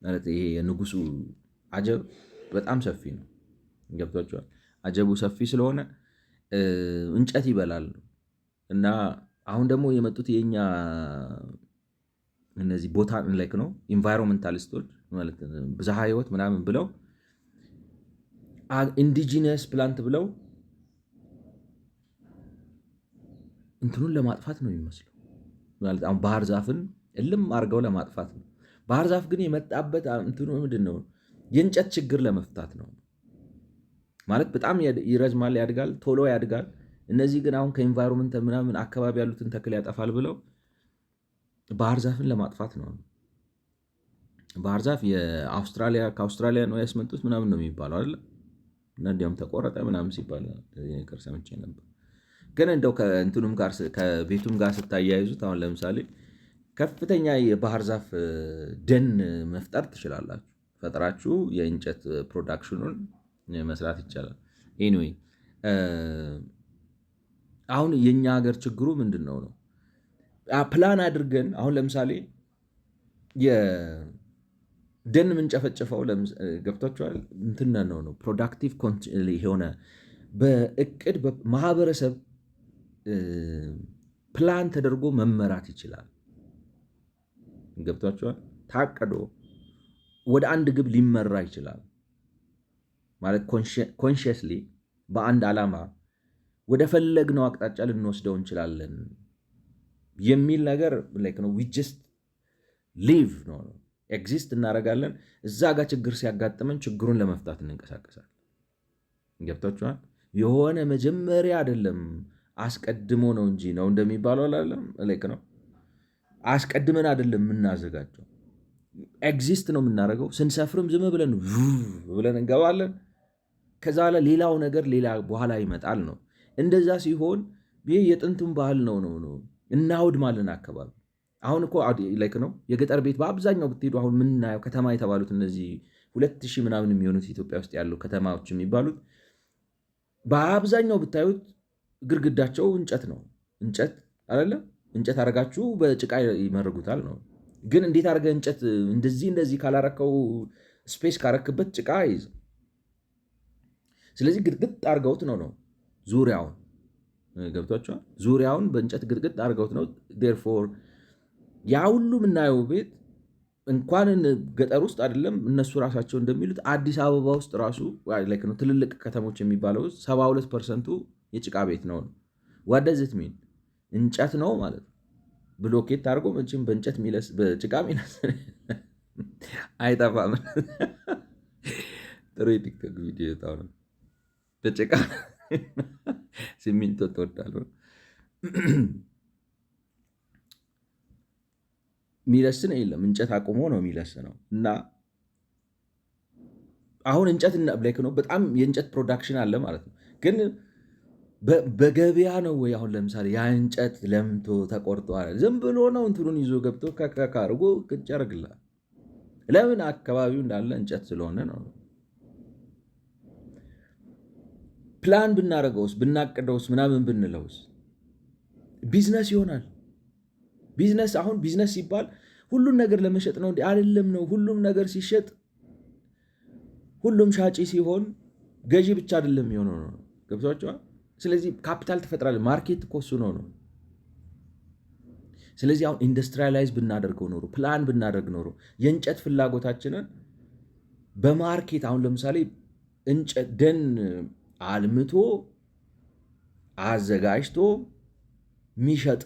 ማለት ይሄ የንጉሱ አጀብ በጣም ሰፊ ነው። ገብቷቸዋል። አጀቡ ሰፊ ስለሆነ እንጨት ይበላል እና አሁን ደግሞ የመጡት የኛ እነዚህ ቦታ ላይክ ነው ኢንቫይሮንመንታሊስቶች ማለት ብዝሃ ህይወት ምናምን ብለው ኢንዲጂነስ ፕላንት ብለው እንትኑን ለማጥፋት ነው የሚመስለው። ማለት አሁን ባህር ዛፍን እልም አድርገው ለማጥፋት ነው። ባህር ዛፍ ግን የመጣበት እንትኑ ምንድን ነው? የእንጨት ችግር ለመፍታት ነው። ማለት በጣም ይረዝማል፣ ያድጋል፣ ቶሎ ያድጋል። እነዚህ ግን አሁን ከኢንቫይሮንመንት ምናምን አካባቢ ያሉትን ተክል ያጠፋል ብለው ባህር ዛፍን ለማጥፋት ነው። ባህር ዛፍ ከአውስትራሊያ ነው ያስመጡት ምናምን ነው የሚባለው አይደለ? እና እንዲያውም ተቆረጠ ምናምን ሲባል ነገር ሰምቼ ነበር። ግን እንደው ከእንትኑም ጋር ከቤቱም ጋር ስታያይዙት አሁን ለምሳሌ ከፍተኛ የባህር ዛፍ ደን መፍጠር ትችላላችሁ። ፈጥራችሁ የእንጨት ፕሮዳክሽኑን መስራት ይቻላል። ኤኒዌይ አሁን የኛ ሀገር ችግሩ ምንድን ነው? ፕላን አድርገን አሁን ለምሳሌ የደን የምንጨፈጭፈው ገብቷችኋል እንትን ነው ፕሮዳክቲቭ የሆነ በእቅድ ማህበረሰብ ፕላን ተደርጎ መመራት ይችላል። ገብቷችኋል። ታቅዶ ወደ አንድ ግብ ሊመራ ይችላል ማለት ኮንሽስሊ በአንድ ዓላማ ወደ ፈለግነው አቅጣጫ ልንወስደው እንችላለን የሚል ነገር ነው። ዊ ጀስት ሊቭ ነው ኤግዚስት እናደርጋለን። እዛ ጋር ችግር ሲያጋጥመን ችግሩን ለመፍታት እንንቀሳቀሳለን። ገብቷችኋል። የሆነ መጀመሪያ አይደለም አስቀድሞ ነው እንጂ ነው እንደሚባለው አላለም ነው። አስቀድመን አይደለም የምናዘጋጀው፣ ኤግዚስት ነው የምናደርገው። ስንሰፍርም ዝም ብለን እንገባለን። ከዛ ሌላው ነገር ሌላ በኋላ ይመጣል ነው። እንደዛ ሲሆን ይህ የጥንቱን ባህል ነው እናውድማለን አካባቢ። አሁን እኮ ነው የገጠር ቤት በአብዛኛው ብትሄዱ አሁን ምናየው ከተማ የተባሉት እነዚህ 2000 ምናምን የሚሆኑት ኢትዮጵያ ውስጥ ያሉ ከተማዎች የሚባሉት በአብዛኛው ብታዩት ግድግዳቸው እንጨት ነው። እንጨት አይደለም እንጨት አደረጋችሁ በጭቃ ይመርጉታል ነው። ግን እንዴት አድርገህ እንጨት እንደዚህ ካላረከው ስፔስ ካረክበት ጭቃ ይዝ። ስለዚህ ግድግድ አድርገውት ነው ዙሪያውን። ገብቷቸዋል። ዙሪያውን በእንጨት ግድግድ አድርገውት ነው። ዴርፎር ያ ሁሉ የምናየው ቤት እንኳን ገጠር ውስጥ አይደለም እነሱ ራሳቸው እንደሚሉት አዲስ አበባ ውስጥ ራሱ ነው ትልልቅ ከተሞች የሚባለው 72% የጭቃ ቤት ነው። ዋደዝት ሚን እንጨት ነው ማለት ነው። ብሎኬት አድርጎ መቼም በእንጨት በጭቃ ሚለስ አይጠፋም። ጥሩ የቲክቶክ ቪዲዮ የወጣው ነው። በጭቃ ሲሚንቶ ትወዳለህ ሚለስን የለም እንጨት አቁሞ ነው የሚለስ ነው። እና አሁን እንጨት ብሌክ ነው በጣም የእንጨት ፕሮዳክሽን አለ ማለት ነው። ግን በገበያ ነው ወይ? አሁን ለምሳሌ ያ እንጨት ለምቶ ተቆርጦ ዝም ብሎ ነው እንትኑን ይዞ ገብቶ ከካርጎ ቅጭ ያደርግልሃል። ለምን? አካባቢው እንዳለ እንጨት ስለሆነ ነው። ፕላን ብናደርገውስ ብናቅደውስ ምናምን ብንለውስ ቢዝነስ ይሆናል። ቢዝነስ አሁን ቢዝነስ ሲባል ሁሉም ነገር ለመሸጥ ነው እንዴ? አይደለም ነው። ሁሉም ነገር ሲሸጥ ሁሉም ሻጪ ሲሆን ገዢ ብቻ አይደለም የሚሆነው ነው። ገብቷቸዋል። ስለዚህ ካፒታል ትፈጥራለህ። ማርኬት እኮ እሱ ነው። ስለዚህ አሁን ኢንዱስትሪያላይዝ ብናደርገው ኖሮ ፕላን ብናደርግ ኖሮ የእንጨት ፍላጎታችንን በማርኬት አሁን ለምሳሌ እንጨት ደን አልምቶ አዘጋጅቶ የሚሸጥ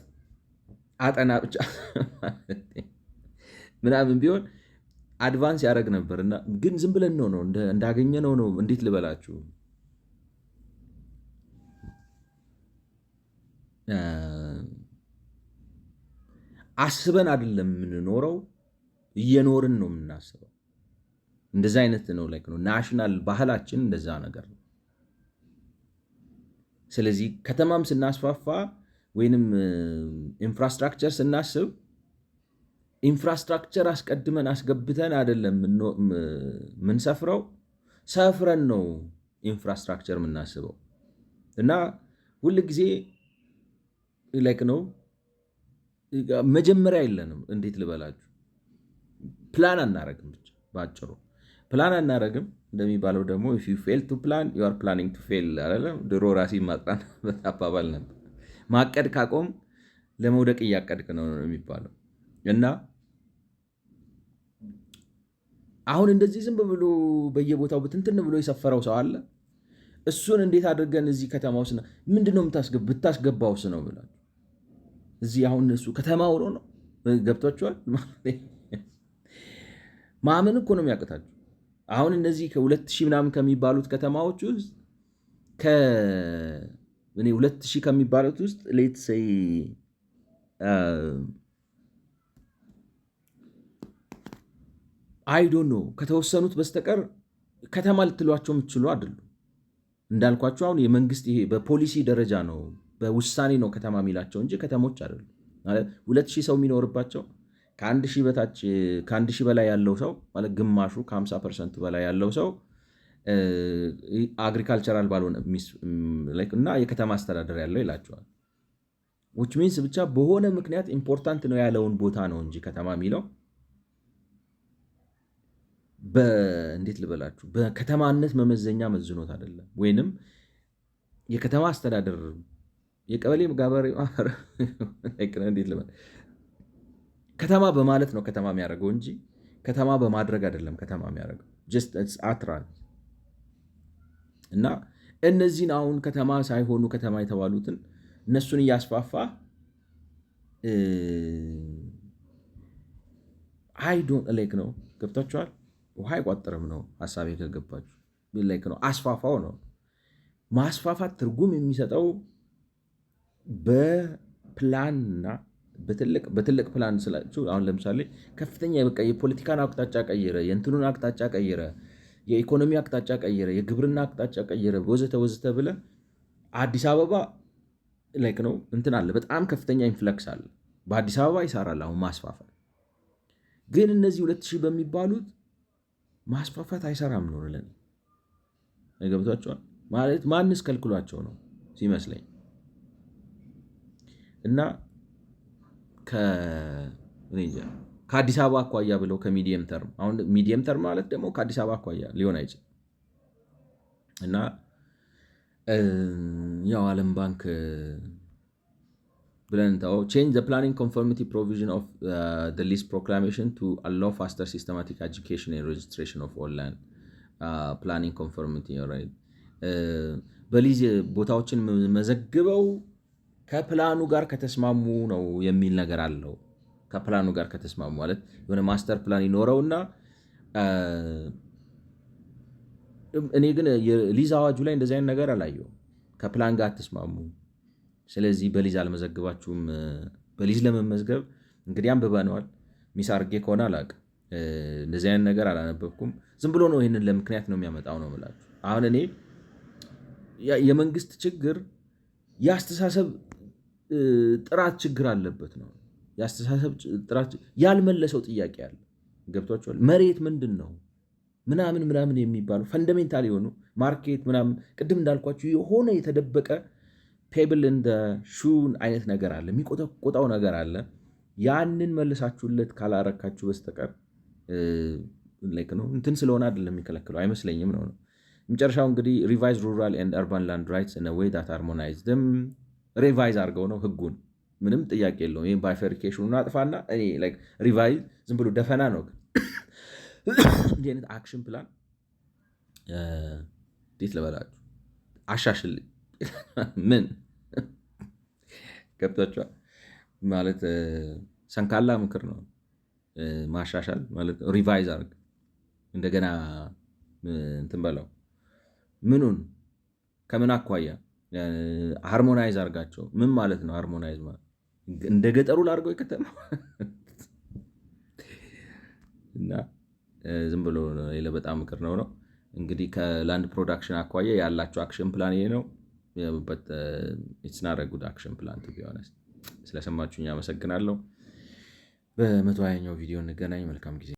አጠና ብቻ ምናምን ቢሆን አድቫንስ ያደረግ ነበር። እና ግን ዝም ብለን ነው እንዳገኘ ነው እንዴት ልበላችሁ አስበን አይደለም የምንኖረው፣ እየኖርን ነው የምናስበው። እንደዛ አይነት ነው ነው ናሽናል ባህላችን እንደዛ ነገር ነው። ስለዚህ ከተማም ስናስፋፋ ወይንም ኢንፍራስትራክቸር ስናስብ ኢንፍራስትራክቸር አስቀድመን አስገብተን አይደለም ምንሰፍረው፣ ሰፍረን ነው ኢንፍራስትራክቸር የምናስበው እና ሁል ጊዜ ላይክ ነው መጀመሪያ የለንም። እንዴት ልበላችሁ ፕላን አናረግም። ብቻ በአጭሩ ፕላን አናረግም። እንደሚባለው ደግሞ if you fail to plan you are planning to fail አይደለም። ድሮ ራሴ ማጥናት አባባል ነበር። ማቀድ ካቆም ለመውደቅ እያቀድክ ነው የሚባለው እና አሁን እንደዚህ ዝም ብሎ በየቦታው ብትንትን ብሎ የሰፈረው ሰው አለ። እሱን እንዴት አድርገን እዚህ ከተማ ውስጥ ምንድነው ብታስገባውስ ነው ብላችሁ እዚህ አሁን እሱ ከተማ ሆኖ ነው ገብቷችኋል። ማመን እኮ ነው የሚያቅታችሁ። አሁን እነዚህ ከ2000 ምናምን ከሚባሉት ከተማዎች ውስጥ እኔ 2000 ከሚባሉት ውስጥ ሌት ሴይ አይ ዶንት ኖ ከተወሰኑት በስተቀር ከተማ ልትሏቸው የምትችሉ አይደሉም። እንዳልኳቸው አሁን የመንግስት ይሄ በፖሊሲ ደረጃ ነው በውሳኔ ነው ከተማ የሚላቸው እንጂ ከተሞች አይደሉም። 2000 ሰው የሚኖርባቸው ከ1000 በላይ ያለው ሰው ማለት ግማሹ ከ50% በላይ ያለው ሰው አግሪካልቸራል ባልሆነ እና የከተማ አስተዳደር ያለው ይላቸዋል። ዊች ሚንስ ብቻ በሆነ ምክንያት ኢምፖርታንት ነው ያለውን ቦታ ነው እንጂ ከተማ የሚለው እንዴት ልበላችሁ በከተማነት መመዘኛ መዝኖት አይደለም። ወይንም የከተማ አስተዳደር የቀበሌ ጋበሬ እንዴት ልበል ከተማ በማለት ነው ከተማ የሚያደርገው እንጂ ከተማ በማድረግ አይደለም ከተማ የሚያደርገው አትራል እና እነዚህን አሁን ከተማ ሳይሆኑ ከተማ የተባሉትን እነሱን እያስፋፋ አይ ዶንት ላይክ ነው ገብታችኋል። ውሃ አይቋጥርም ነው ሀሳቤ ከገባችሁ ላይክ ነው አስፋፋው ነው። ማስፋፋት ትርጉም የሚሰጠው በፕላንና በትልቅ ፕላን ስላችሁ አሁን ለምሳሌ ከፍተኛ በቃ የፖለቲካን አቅጣጫ ቀይረ፣ የእንትኑን አቅጣጫ ቀይረ፣ የኢኮኖሚ አቅጣጫ ቀይረ፣ የግብርና አቅጣጫ ቀይረ ወዘተ ወዘተ ብለ አዲስ አበባ ላይክ ነው እንትን አለ በጣም ከፍተኛ ኢንፍለክስ አለ። በአዲስ አበባ ይሰራል አሁን ማስፋፋት። ግን እነዚህ 2000 በሚባሉት ማስፋፋት አይሰራም ነው ለኔ ገብቷቸዋል። ማለት ማንስ ከልክሏቸው ነው ሲመስለኝ እና ከአዲስ አበባ አኳያ ብለው ከሚዲየም ተርም አሁን ሚዲየም ተርም ማለት ደግሞ ከአዲስ አበባ አኳያ ሊሆን አይችልም እና ያው ዓለም ባንክ ብለን ታው change the planning conformity provision of the lease proclamation to allow faster systematic education and registration of all land planning conformity right በሊዝ ቦታዎችን መዘግበው ከፕላኑ ጋር ከተስማሙ ነው የሚል ነገር አለው። ከፕላኑ ጋር ከተስማሙ ማለት የሆነ ማስተር ፕላን ይኖረውና እኔ ግን የሊዝ አዋጁ ላይ እንደዚህ አይነት ነገር አላየሁም። ከፕላን ጋር አትስማሙ፣ ስለዚህ በሊዝ አልመዘግባችሁም። በሊዝ ለመመዝገብ እንግዲህ አንብበነዋል። ሚስ አድርጌ ከሆነ አላውቅም። እንደዚህ አይነት ነገር አላነበብኩም። ዝም ብሎ ነው ይህንን ለምክንያት ነው የሚያመጣው ነው የምላችሁ። አሁን እኔ የመንግስት ችግር የአስተሳሰብ ጥራት ችግር አለበት ነው። የአስተሳሰብ ጥራት ያልመለሰው ጥያቄ አለ። ገብቷችኋል? መሬት ምንድን ነው ምናምን የሚባሉ ፈንዳሜንታል የሆኑ ማርኬት ምናምን ቅድም እንዳልኳችሁ የሆነ የተደበቀ ፔብል እንደ ሹን አይነት ነገር አለ፣ የሚቆጠቆጣው ነገር አለ። ያንን መልሳችሁለት ካላረካችሁ በስተቀር ነው እንትን ስለሆነ አይደለም የሚከለክለው አይመስለኝም ነው። መጨረሻው እንግዲህ ሪቫይዝ ሩራል ኤንድ አርባን ላንድ ራይትስ ኢን አ ዌይ ዳት ሃርሞናይዝ ደም ሪቫይዝ አድርገው ነው ህጉን። ምንም ጥያቄ የለውም። ይህም ባይፈሪኬሽኑን አጥፋና እኔ ሪቫይዝ ዝም ብሎ ደፈና ነው። እንዲህ አይነት አክሽን ፕላን እንዴት ልበላችሁ አሻሽል ምን ገብቷችኋል ማለት ሰንካላ ምክር ነው። ማሻሻል ማለት ሪቫይዝ አድርግ እንደገና እንትን በለው ምኑን ከምን አኳያ ሃርሞናይዝ አድርጋቸው ምን ማለት ነው? ሃርሞናይዝ ማለት እንደ ገጠሩ ላድርገው የከተማ እና ዝም ብሎ በጣም ምክር ነው። እንግዲህ ከላንድ ፕሮዳክሽን አኳያ ያላቸው አክሽን ፕላን ይሄ ነው። ኢትስ ናት አ ጉድ አክሽን ፕላን ቱ ቢ ኦነስት። ስለሰማችሁኝ አመሰግናለሁ። በ120ኛው ቪዲዮ እንገናኝ። መልካም ጊዜ